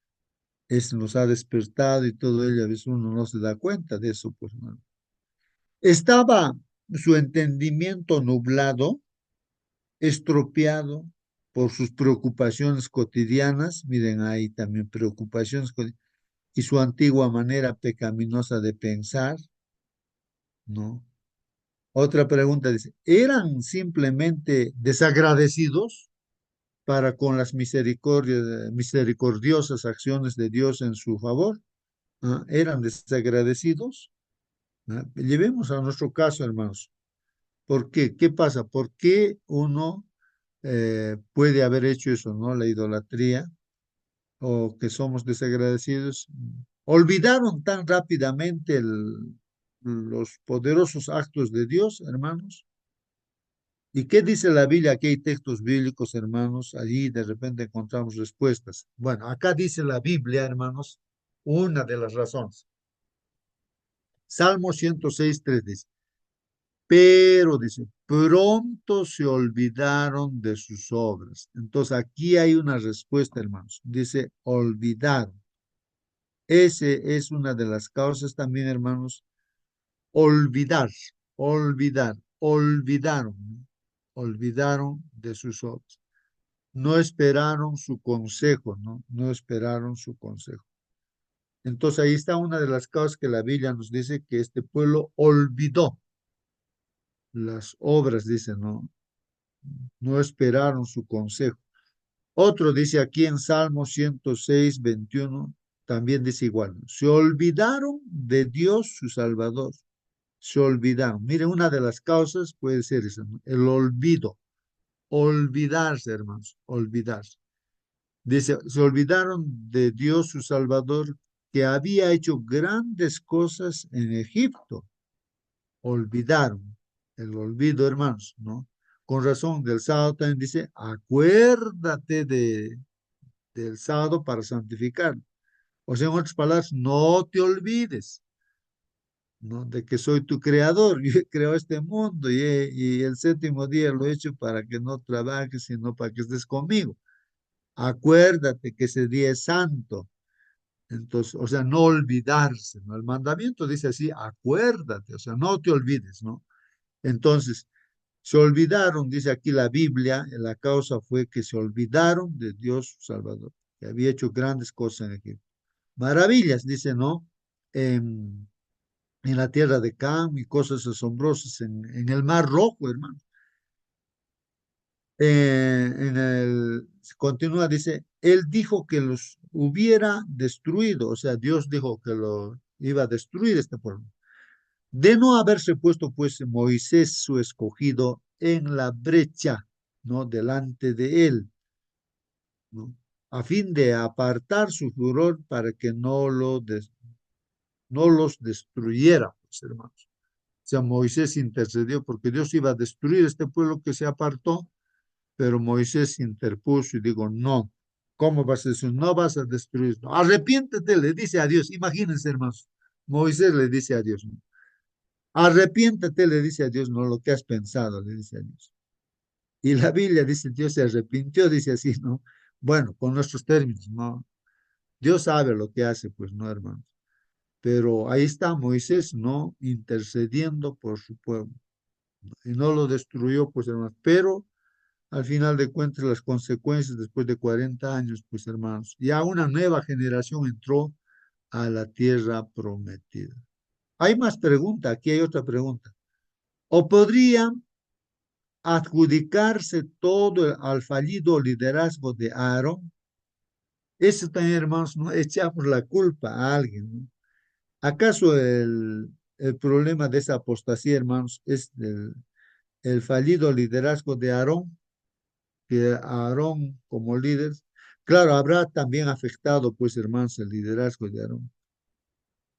nos ha despertado y todo ello, a veces uno no se da cuenta de eso, pues, hermano. Estaba su entendimiento nublado, estropeado por sus preocupaciones cotidianas, miren ahí también preocupaciones cotidianas, y su antigua manera pecaminosa de pensar, ¿no? Otra pregunta dice, ¿eran simplemente desagradecidos para con las misericordiosas acciones de Dios en su favor? ¿Ah? ¿Eran desagradecidos? ¿Ah? Llevemos a nuestro caso, hermanos. ¿Por qué? ¿Qué pasa? ¿Por qué uno puede haber hecho eso, ¿no? La idolatría, o que somos desagradecidos. Olvidaron tan rápidamente los poderosos actos de Dios, hermanos. ¿Y qué dice la Biblia? Aquí hay textos bíblicos, hermanos. Allí de repente encontramos respuestas. Bueno, acá dice la Biblia, hermanos, una de las razones. Salmo 106:3 dice, pero dice, pronto se olvidaron de sus obras. Entonces aquí hay una respuesta, hermanos. Dice, olvidaron. Ese es una de las causas también, hermanos. Olvidar, olvidaron, ¿no? Olvidaron de sus obras. No esperaron su consejo, ¿no? No esperaron su consejo. Entonces ahí está una de las causas que la Biblia nos dice que este pueblo olvidó las obras, dice, ¿no? No esperaron su consejo. Otro dice aquí en Salmo 106:21, también dice igual, ¿no? Se olvidaron de Dios su Salvador. Se olvidaron. Mire, una de las causas puede ser esa, ¿no? El olvido. Olvidarse, hermanos, olvidarse. Dice, se olvidaron de Dios su Salvador, que había hecho grandes cosas en Egipto. Olvidaron. El olvido, hermanos, ¿no? Con razón, del sábado también dice, acuérdate del sábado para santificarlo. O sea, en otras palabras, no te olvides, ¿no? De que soy tu creador. Yo he creado este mundo y el séptimo día lo he hecho para que no trabajes, sino para que estés conmigo. Acuérdate que ese día es santo. Entonces, o sea, no olvidarse, ¿no? El mandamiento dice así, acuérdate, o sea, no te olvides, ¿no? Entonces, se olvidaron, dice aquí la Biblia, la causa fue que se olvidaron de Dios su Salvador, que había hecho grandes cosas en Egipto. Maravillas, dice, ¿no? En la tierra de Cam y cosas asombrosas en el Mar Rojo, hermano. Continúa, dice, él dijo que los hubiera destruido, o sea, Dios dijo que lo iba a destruir este pueblo. De no haberse puesto, pues, Moisés, su escogido, en la brecha, ¿no? Delante de él, ¿no? A fin de apartar su furor para que no los destruyera, pues, hermanos. O sea, Moisés intercedió porque Dios iba a destruir este pueblo que se apartó, pero Moisés interpuso y dijo, no, ¿cómo vas a decir? No vas a destruirlo. Arrepiéntete, le dice a Dios. Imagínense, hermanos. Moisés le dice a Dios, ¿no? Arrepiéntete, le dice a Dios, no lo que has pensado, le dice a Dios. Y la Biblia dice, Dios se arrepintió, dice así, ¿no? Bueno, con nuestros términos, ¿no? Dios sabe lo que hace, pues, ¿no, hermanos? Pero ahí está Moisés, ¿no? Intercediendo por su pueblo. Y no lo destruyó, pues, hermanos. Pero al final de cuentas, las consecuencias después de 40 años, pues, hermanos, ya una nueva generación entró a la tierra prometida. Hay más preguntas, aquí hay otra pregunta. ¿O podría adjudicarse todo al fallido liderazgo de Aarón? Eso también, hermanos, no echamos la culpa a alguien, ¿no? ¿Acaso el problema de esa apostasía, hermanos, es el fallido liderazgo de Aarón? Que Aarón como líder, claro, habrá también afectado, pues, hermanos, el liderazgo de Aarón,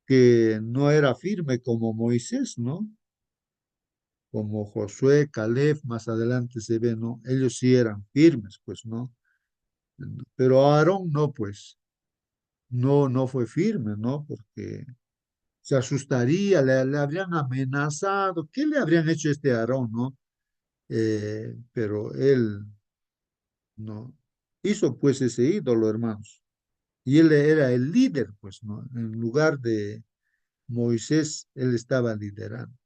que no era firme como Moisés, ¿no? Como Josué, Caleb, más adelante se ve, ¿no? Ellos sí eran firmes, pues, ¿no? Pero Aarón no, pues, no fue firme, ¿no? Porque se asustaría, le habrían amenazado. ¿Qué le habrían hecho a este Aarón, no? Pero él no hizo, pues, ese ídolo, hermanos. Y él era el líder, pues, ¿no? En lugar de Moisés, él estaba liderando.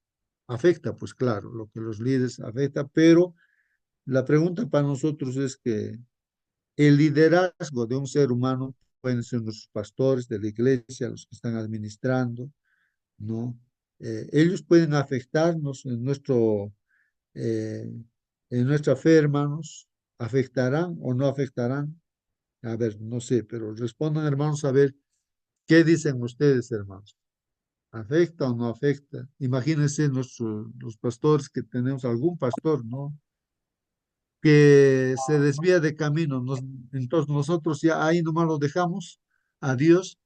Afecta, pues, claro, lo que los líderes afecta, pero la pregunta para nosotros es que el liderazgo de un ser humano pueden ser nuestros pastores de la iglesia, los que están administrando, ¿no? Ellos pueden afectarnos eh, en nuestra fe, hermanos. ¿Afectarán o no afectarán? A ver, no sé, pero respondan, hermanos, a ver qué dicen ustedes, hermanos. ¿Afecta o no afecta? Imagínense los pastores que tenemos, algún pastor, ¿no? Que se desvía de camino. Entonces nosotros ya ahí nomás lo dejamos a Dios.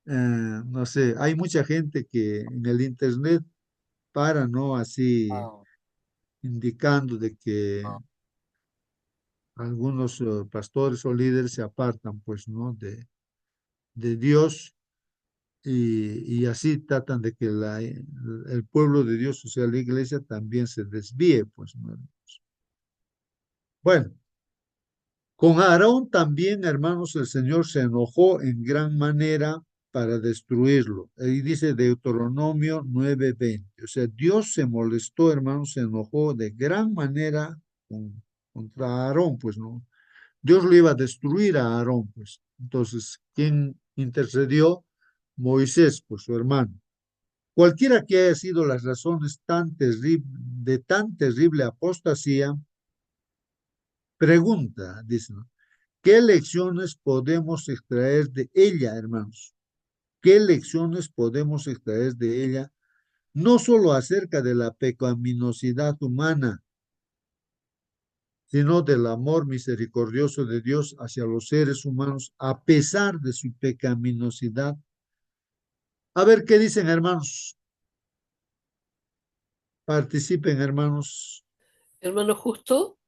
No sé, hay mucha gente que en el internet para, ¿no? Así indicando de que algunos pastores o líderes se apartan, pues, ¿no? De Dios y así tratan de que el pueblo de Dios, o sea, la iglesia, también se desvíe, pues, ¿no? Bueno, con Aarón también, hermanos, el Señor se enojó en gran manera para destruirlo. Ahí dice Deuteronomio 9:20. O sea, Dios se molestó, hermanos, se enojó de gran manera contra Aarón, pues, ¿no? Dios lo iba a destruir a Aarón, pues. Entonces, ¿quién intercedió? Moisés, pues su hermano. Cualquiera que haya sido las razones de tan terrible apostasía, pregunta, dice, ¿no? ¿Qué lecciones podemos extraer de ella, hermanos? ¿Qué lecciones podemos extraer de ella? No solo acerca de la pecaminosidad humana, sino del amor misericordioso de Dios hacia los seres humanos, a pesar de su pecaminosidad. A ver qué dicen, hermanos. Participen, hermanos. Hermano Justo,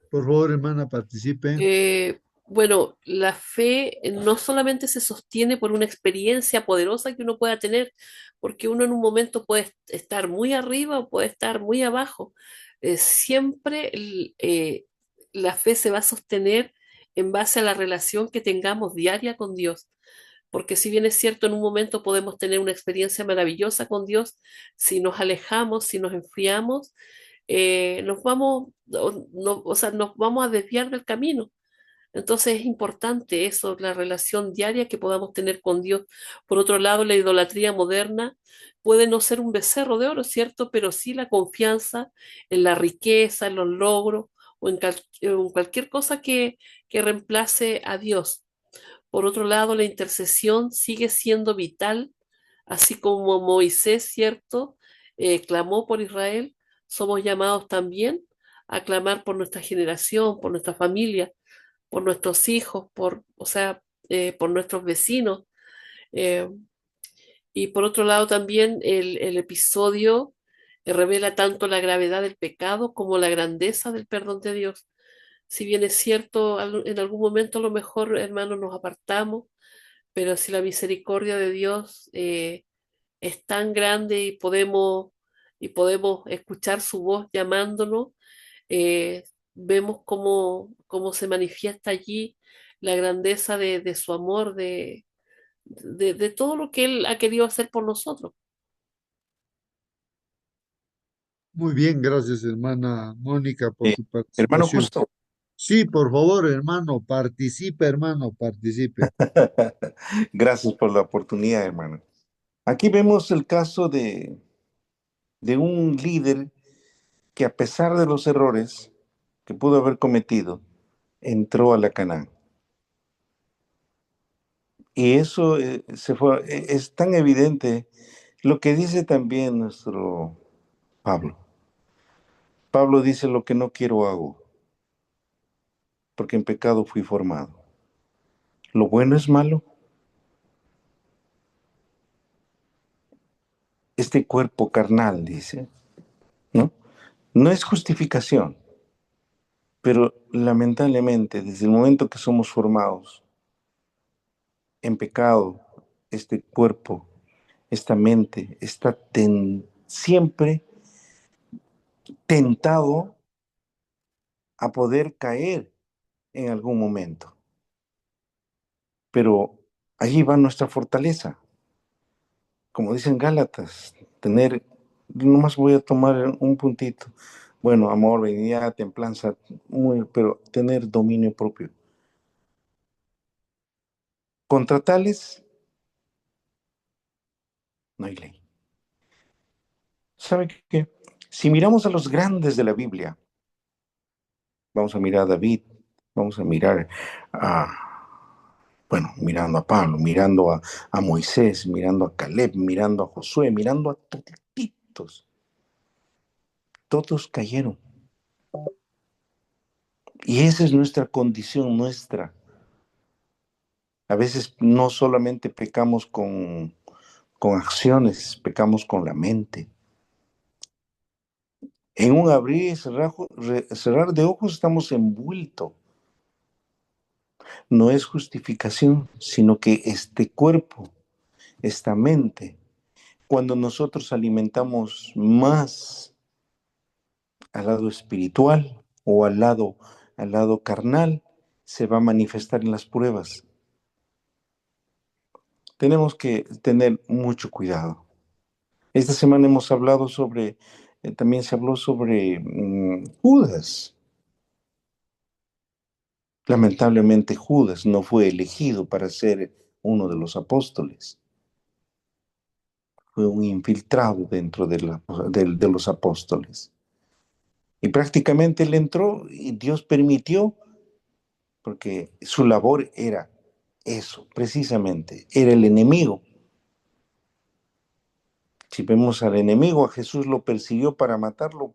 Por favor, hermana, participe. bueno, la fe no solamente se sostiene por una experiencia poderosa que uno pueda tener, porque uno en un momento puede estar muy arriba o puede estar muy abajo. Siempre la fe se va a sostener en base a la relación que tengamos diaria con Dios. Porque si bien es cierto, en un momento podemos tener una experiencia maravillosa con Dios, si nos alejamos, si nos enfriamos, nos vamos, o sea, nos vamos a desviar del camino. Entonces es importante eso, la relación diaria que podamos tener con Dios. Por otro lado, la idolatría moderna puede no ser un becerro de oro, ¿cierto? Pero sí la confianza en la riqueza, en los logros o en cualquier cosa que reemplace a Dios. Por otro lado, la intercesión sigue siendo vital, así como Moisés, ¿cierto? Clamó por Israel, somos llamados también a clamar por nuestra generación, por nuestra familia, por nuestros hijos, o sea, por nuestros vecinos. Eh, y por otro lado, también el episodio revela tanto la gravedad del pecado como la grandeza del perdón de Dios. Si bien es cierto, en algún momento a lo mejor, hermanos, nos apartamos, pero si la misericordia de Dios es tan grande y podemos escuchar su voz llamándonos, vemos cómo se manifiesta allí la grandeza de su amor, de todo lo que Él ha querido hacer por nosotros. Muy bien, gracias, hermana Mónica, por Eh, su Hermano participación. Justo, Sí, por favor, hermano, participe. gracias por la oportunidad, hermano. Aquí vemos el caso de un líder que a pesar de los errores que pudo haber cometido, entró a la Canaán. Y eso es tan evidente lo que dice también nuestro Pablo. Pablo dice: lo que no quiero hago, porque en pecado fui formado. Lo bueno es malo. Este cuerpo carnal, dice, ¿no? No es justificación, pero lamentablemente desde el momento que somos formados en pecado, este cuerpo, esta mente está siempre tentado a poder caer en algún momento. Pero allí va nuestra fortaleza. Como dicen Gálatas, nomás voy a tomar un puntito. Bueno, amor, benignidad, templanza, pero tener dominio propio. Contra tales no hay ley. ¿Sabe qué? Si miramos a los grandes de la Biblia, vamos a mirar a David, vamos a mirar mirando a Pablo, mirando a Moisés, mirando a Caleb, mirando a Josué, mirando a toditos, todos cayeron. Y esa es nuestra condición, nuestra. A veces no solamente pecamos con acciones, pecamos con la mente. En un abrir y cerrar de ojos estamos envueltos. No es justificación, sino que este cuerpo, esta mente, cuando nosotros alimentamos más al lado espiritual o al lado carnal, se va a manifestar en las pruebas. Tenemos que tener mucho cuidado. Esta semana hemos hablado también se habló sobre Judas. Lamentablemente Judas no fue elegido para ser uno de los apóstoles. Fue un infiltrado dentro de los apóstoles. Y prácticamente él entró y Dios permitió, porque su labor era eso, precisamente, era el enemigo. Si vemos al enemigo, a Jesús lo persiguió para matarlo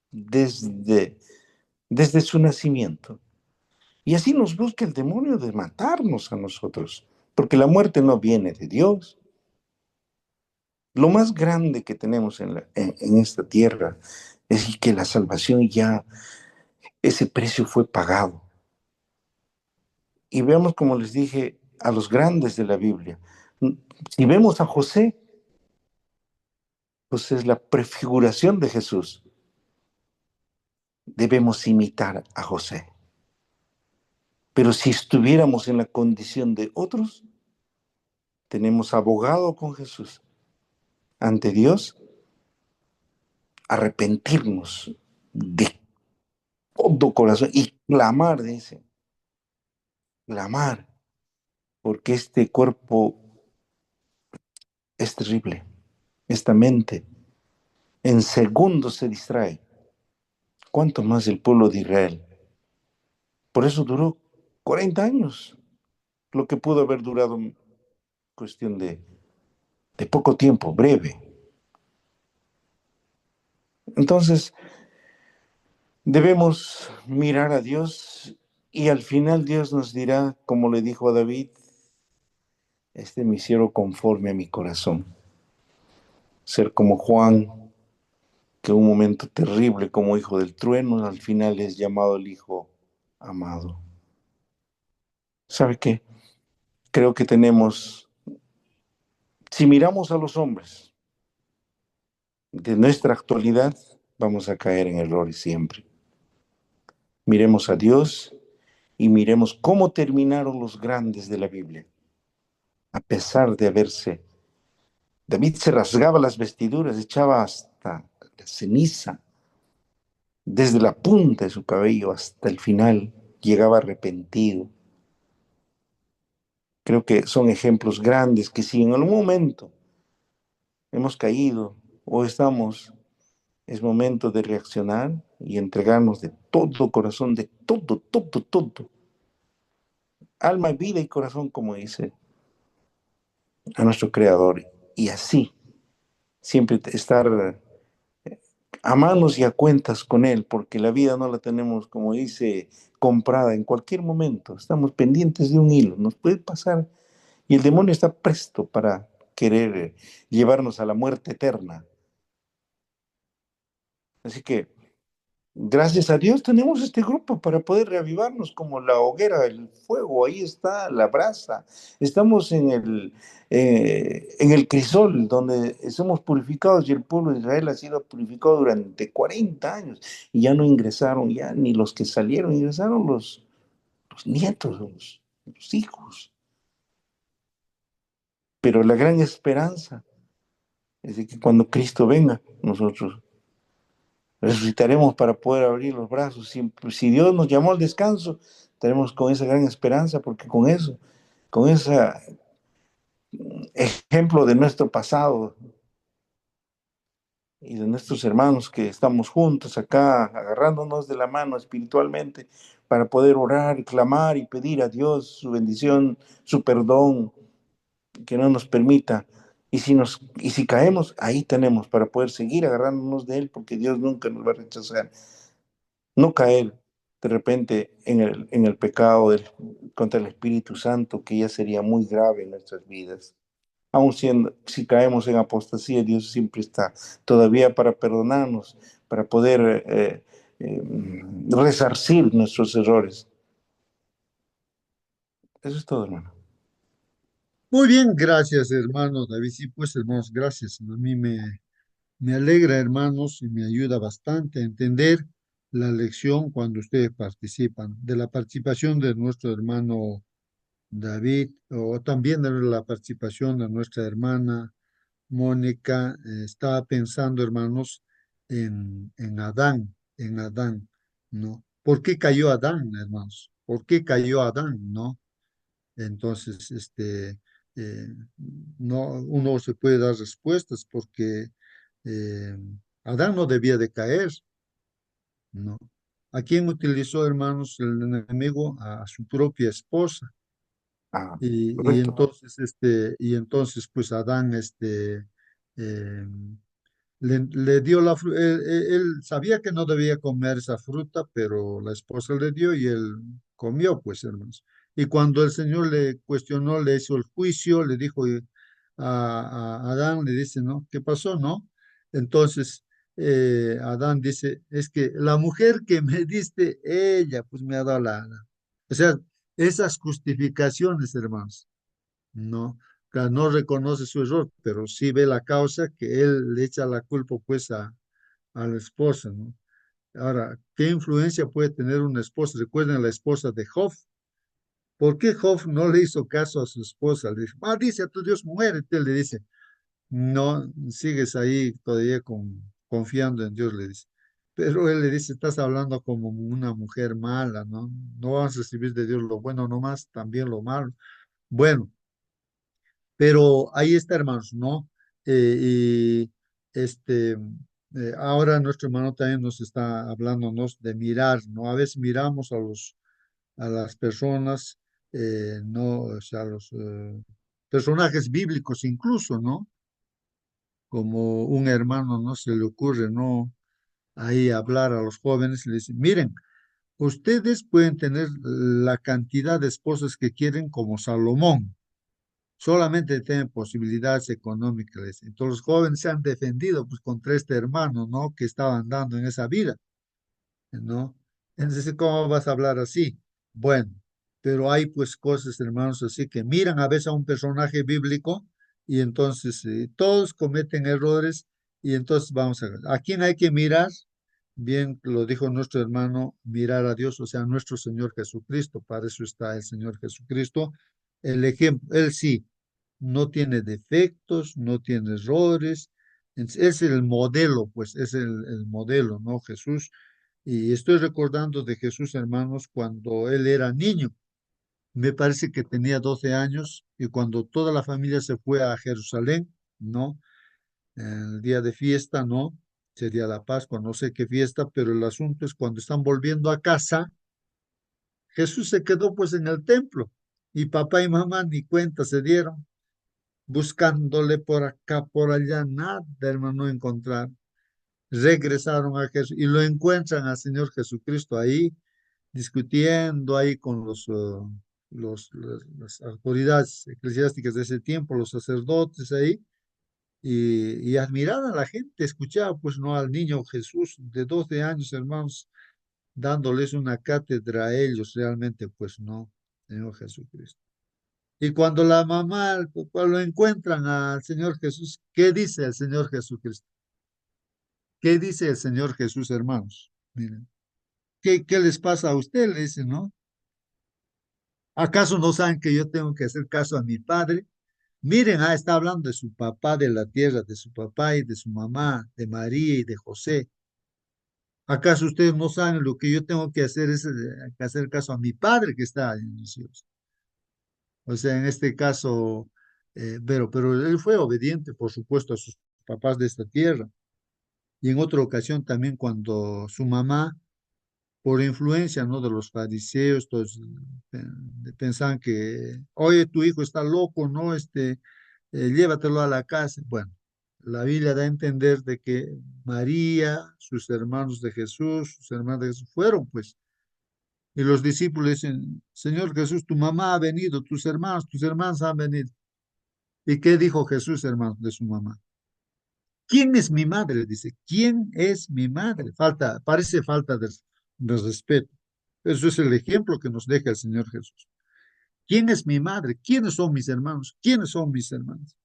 desde su nacimiento. Y así nos busca el demonio de matarnos a nosotros, porque la muerte no viene de Dios. Lo más grande que tenemos en esta tierra es que la salvación ya, ese precio fue pagado. Y veamos, como les dije, a los grandes de la Biblia. Si vemos a José, pues es la prefiguración de Jesús. Debemos imitar a José. Pero si estuviéramos en la condición de otros, tenemos abogado con Jesús ante Dios, arrepentirnos de todo corazón y clamar, dice, clamar, porque este cuerpo es terrible, esta mente en segundos se distrae. ¿Cuánto más el pueblo de Israel? Por eso duró 40 años, lo que pudo haber durado en cuestión de poco tiempo, breve. Entonces, debemos mirar a Dios y al final Dios nos dirá, como le dijo a David, me hicieron conforme a mi corazón. Ser como Juan, que en un momento terrible como hijo del trueno, al final es llamado el hijo amado. ¿Sabe qué? Creo que si miramos a los hombres de nuestra actualidad, vamos a caer en errores siempre. Miremos a Dios y miremos cómo terminaron los grandes de la Biblia. A pesar de David se rasgaba las vestiduras, echaba hasta la ceniza, desde la punta de su cabello hasta el final, llegaba arrepentido. Creo que son ejemplos grandes que si en algún momento hemos caído o es momento de reaccionar y entregarnos de todo corazón, de todo, alma, vida y corazón, como dice a nuestro Creador. Y así, siempre estar a manos y a cuentas con Él, porque la vida no la tenemos, como dice, comprada en cualquier momento. Estamos pendientes de un hilo, nos puede pasar. Y el demonio está presto para querer llevarnos a la muerte eterna. Así que, gracias a Dios tenemos este grupo para poder reavivarnos como la hoguera, el fuego, ahí está la brasa. Estamos en el crisol donde somos purificados y el pueblo de Israel ha sido purificado durante 40 años y ya no ingresaron, ya ni los que salieron, ingresaron los nietos, los hijos. Pero la gran esperanza es de que cuando Cristo venga, nosotros resucitaremos para poder abrir los brazos. Si Dios nos llamó al descanso, tenemos con esa gran esperanza, porque con eso con ese ejemplo de nuestro pasado y de nuestros hermanos que estamos juntos acá, agarrándonos de la mano espiritualmente para poder orar y clamar y pedir a Dios su bendición, su perdón, que no nos permita. Y si caemos, ahí tenemos para poder seguir agarrándonos de Él, porque Dios nunca nos va a rechazar. No caer de repente en el pecado contra el Espíritu Santo, que ya sería muy grave en nuestras vidas. Aun siendo, si caemos en apostasía, Dios siempre está todavía para perdonarnos, para poder resarcir nuestros errores. Eso es todo, hermano. Muy bien, gracias, hermano David. Sí, pues, hermanos, gracias. A mí me alegra, hermanos, y me ayuda bastante a entender la lección cuando ustedes participan. De la participación de nuestro hermano David, o también de la participación de nuestra hermana Mónica. Estaba pensando, hermanos, en Adán, ¿no? ¿Por qué cayó Adán, hermanos? ¿Por qué cayó Adán, no? Entonces, eh, no, uno se puede dar respuestas porque eh, Adán no debía de caer, ¿no? ¿A quién utilizó, hermanos, el enemigo? A su propia esposa. Ah, Y correcto. entonces, pues Adán, eh, le dio él sabía que no debía comer esa fruta, pero la esposa le dio y él comió, pues, hermanos. Y cuando el Señor le cuestionó, le hizo el juicio, le dijo a Adán, le dice, ¿no? ¿Qué pasó, no? Entonces, Adán dice, es que la mujer que me diste, ella, pues me ha dado O sea, esas justificaciones, hermanos, no, claro, no reconoce su error, pero sí ve la causa que él le echa la culpa pues a la esposa, ¿no? Ahora, ¿qué influencia puede tener una esposa? Recuerden a la esposa de Job. ¿Por qué Job no le hizo caso a su esposa? Le dijo, maldice a tu Dios, muérete. Él le dice, no, sigues ahí todavía confiando en Dios, le dice. Pero él le dice, estás hablando como una mujer mala, ¿no? No vas a recibir de Dios lo bueno nomás, también lo malo. Bueno, pero ahí está, hermanos, ¿no? Y ahora nuestro hermano también nos está hablándonos de mirar, ¿no? A veces miramos a las personas, ¿no? O sea, a los personajes bíblicos incluso, ¿no? Como un hermano, ¿no? Se le ocurre, ¿no? Ahí hablar a los jóvenes y les dice, miren, ustedes pueden tener la cantidad de esposas que quieren como Salomón. Solamente tienen posibilidades económicas. Entonces los jóvenes se han defendido pues contra este hermano, ¿no? Que estaba andando en esa vida, ¿no? Entonces, ¿cómo vas a hablar así? Bueno, pero hay pues cosas, hermanos, así que miran a veces a un personaje bíblico y entonces todos cometen errores y entonces vamos a ver, ¿a quién hay que mirar? Bien, lo dijo nuestro hermano, mirar a Dios, o sea, nuestro Señor Jesucristo. Para eso está el Señor Jesucristo. El ejemplo, Él sí no tiene defectos, no tiene errores. Es el modelo, pues es el modelo, ¿no? Jesús. Y estoy recordando de Jesús, hermanos, cuando él era niño. Me parece que tenía 12 años y cuando toda la familia se fue a Jerusalén, ¿no? El día de fiesta, ¿no? Sería la Pascua, no sé qué fiesta, pero el asunto es cuando están volviendo a casa, Jesús se quedó pues en el templo y papá y mamá ni cuenta se dieron buscándole por acá, por allá, nada, hermano, no encontrar. Regresaron a Jesús y lo encuentran al Señor Jesucristo ahí, discutiendo ahí con las autoridades eclesiásticas de ese tiempo, los sacerdotes ahí, y admiraban a la gente, escuchaba pues no al niño Jesús de 12 años, hermanos, dándoles una cátedra a ellos, realmente pues no, Señor Jesucristo. Y cuando la mamá, el papá lo encuentran al Señor Jesús, ¿qué dice el Señor Jesucristo? ¿Qué dice el Señor Jesús, hermanos? Miren, ¿qué les pasa a usted? Le dice, ¿no? ¿Acaso no saben que yo tengo que hacer caso a mi padre? Miren, está hablando de su papá de la tierra, de su papá y de su mamá, de María y de José. ¿Acaso ustedes no saben lo que yo tengo que hacer es que hacer caso a mi padre que está en los cielos? O sea, en este caso, pero él fue obediente, por supuesto, a sus papás de esta tierra. Y en otra ocasión también cuando su mamá, por influencia, ¿no?, de los fariseos, todos eh, pensaban que, oye, tu hijo está loco, ¿no? Llévatelo a la casa. Bueno, la Biblia da a entender de que María, sus hermanos de Jesús, sus hermanos de Jesús fueron, pues, y los discípulos dicen, Señor Jesús, tu mamá ha venido, tus hermanos han venido. ¿Y qué dijo Jesús, hermano, de su mamá? ¿Quién es mi madre? Dice, ¿quién es mi madre? Parece falta de respeto. Eso es el ejemplo que nos deja el Señor Jesús. ¿Quién es mi madre? ¿Quiénes son mis hermanos? ¿Quiénes son mis hermanos?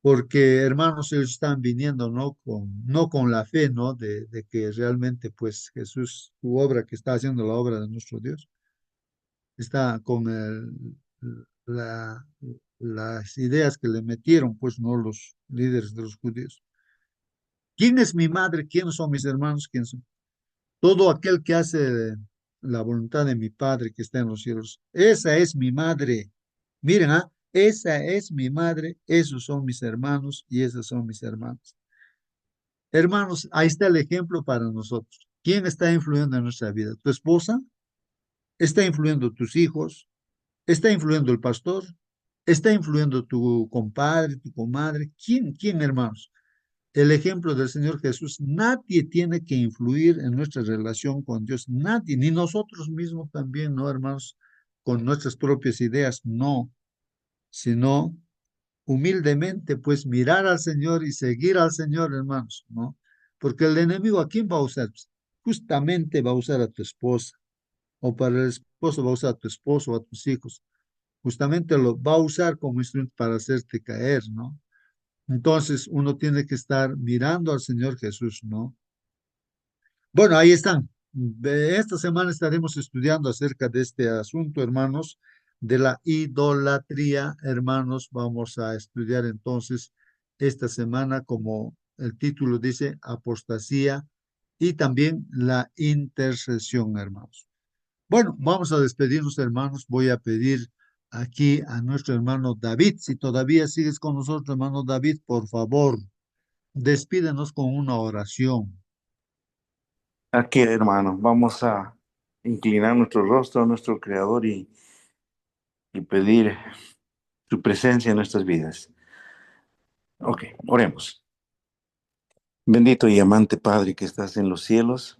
Porque, hermanos, ellos están viniendo, no con la fe, ¿no? De que realmente, pues, Jesús, su obra que está haciendo la obra de nuestro Dios, está con la, las ideas que le metieron, pues, no los líderes de los judíos. ¿Quién es mi madre? ¿Quiénes son mis hermanos? ¿Quién son? Todo aquel que hace la voluntad de mi Padre que está en los cielos. Esa es mi madre. Miren, esa es mi madre, esos son mis hermanos y esos son mis hermanos. Hermanos, ahí está el ejemplo para nosotros. ¿Quién está influyendo en nuestra vida? ¿Tu esposa? ¿Está influyendo tus hijos? ¿Está influyendo el pastor? ¿Está influyendo tu compadre, tu comadre? ¿Quién, hermanos? El ejemplo del Señor Jesús, nadie tiene que influir en nuestra relación con Dios, nadie, ni nosotros mismos también, ¿no, hermanos? Con nuestras propias ideas, no, sino humildemente, pues mirar al Señor y seguir al Señor, hermanos, ¿no? Porque el enemigo, ¿a quién va a usar? Pues, justamente va a usar a tu esposa, o para el esposo va a usar a tu esposo o a tus hijos, justamente lo va a usar como instrumento para hacerte caer, ¿no? Entonces uno tiene que estar mirando al Señor Jesús, ¿no? Bueno, ahí están. Esta semana estaremos estudiando acerca de este asunto, hermanos, de la idolatría, hermanos. Vamos a estudiar entonces esta semana, como el título dice, apostasía y también la intercesión, hermanos. Bueno, vamos a despedirnos, hermanos. Voy a pedir aquí a nuestro hermano David, si todavía sigues con nosotros, hermano David, por favor, despídenos con una oración. Aquí, hermano, vamos a inclinar nuestro rostro a nuestro Creador y pedir su presencia en nuestras vidas. Ok, oremos. Bendito y amante Padre que estás en los cielos,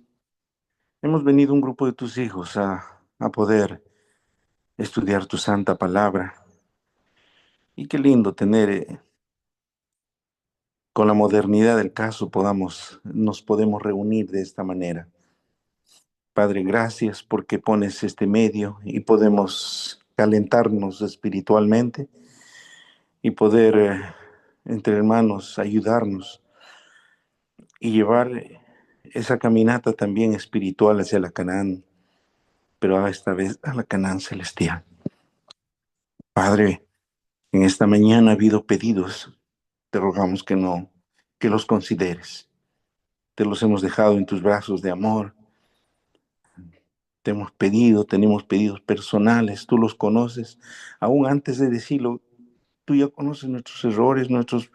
hemos venido un grupo de tus hijos a poder estudiar tu santa palabra. Y qué lindo tener, con la modernidad del caso, nos podemos reunir de esta manera. Padre, gracias porque pones este medio y podemos calentarnos espiritualmente y poder, entre hermanos, ayudarnos y llevar esa caminata también espiritual hacia la Canaán, pero esta vez a la Canaán celestial. Padre, en esta mañana ha habido pedidos, te rogamos que los consideres. Te los hemos dejado en tus brazos de amor. Te hemos pedido, tenemos pedidos personales, tú los conoces. Aún antes de decirlo, tú ya conoces nuestros errores, nuestros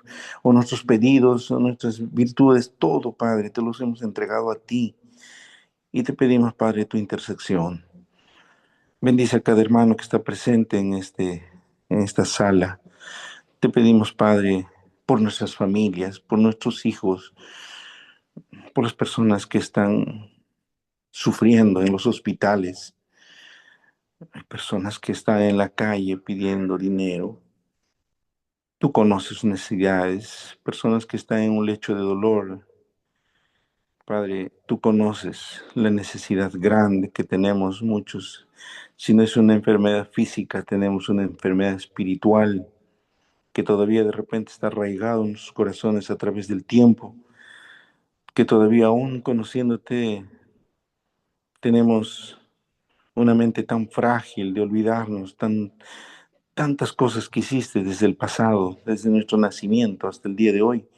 pedidos, o nuestras virtudes, todo, Padre, te los hemos entregado a ti. Y te pedimos, Padre, tu intersección. Bendice a cada hermano que está presente en esta sala. Te pedimos, Padre, por nuestras familias, por nuestros hijos, por las personas que están sufriendo en los hospitales. Hay personas que están en la calle pidiendo dinero. Tú conoces sus necesidades, personas que están en un lecho de dolor. Padre, tú conoces la necesidad grande que tenemos muchos. Si no es una enfermedad física, tenemos una enfermedad espiritual que todavía de repente está arraigado en sus corazones a través del tiempo, que todavía aún conociéndote tenemos una mente tan frágil de olvidarnos, tantas cosas que hiciste desde el pasado, desde nuestro nacimiento hasta el día de hoy.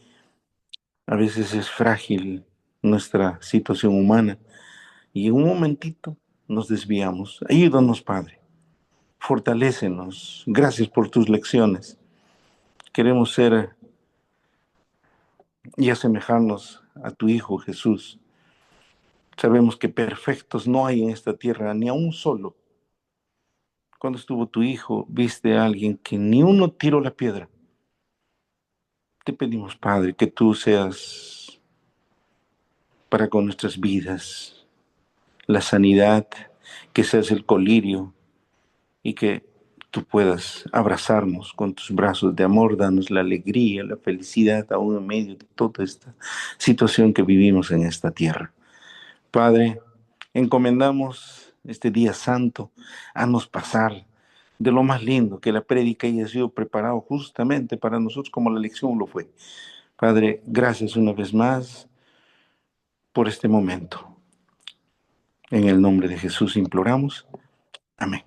A veces es frágil nuestra situación humana y en un momentito nos desviamos. Ayúdanos, Padre. fortalécenos. Gracias por tus lecciones. Queremos ser y asemejarnos a tu Hijo Jesús. Sabemos que perfectos no hay en esta tierra, ni a un solo. Cuando estuvo tu Hijo, viste a alguien que ni uno tiró la piedra. Te pedimos, Padre, que tú seas para con nuestras vidas la sanidad, que seas el colirio y que tú puedas abrazarnos con tus brazos de amor, danos la alegría, la felicidad, aún en medio de toda esta situación que vivimos en esta tierra. Padre, encomendamos este día santo, haznos pasar de lo más lindo, que la prédica haya sido preparado justamente para nosotros como la lección lo fue. Padre, gracias una vez más por este momento. En el nombre de Jesús imploramos. Amén.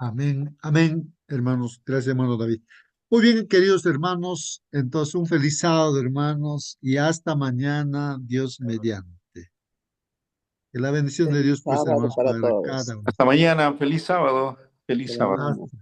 Amén, amén, hermanos. Gracias, hermano David. Muy bien, queridos hermanos. Entonces, un feliz sábado, hermanos, y hasta mañana, Dios mediante. Que la bendición de Feliz Dios, pues, sábado hermanos, para para todos. cada uno. Hasta mañana. Feliz sábado. Feliz Hasta sábado. mañana. Hasta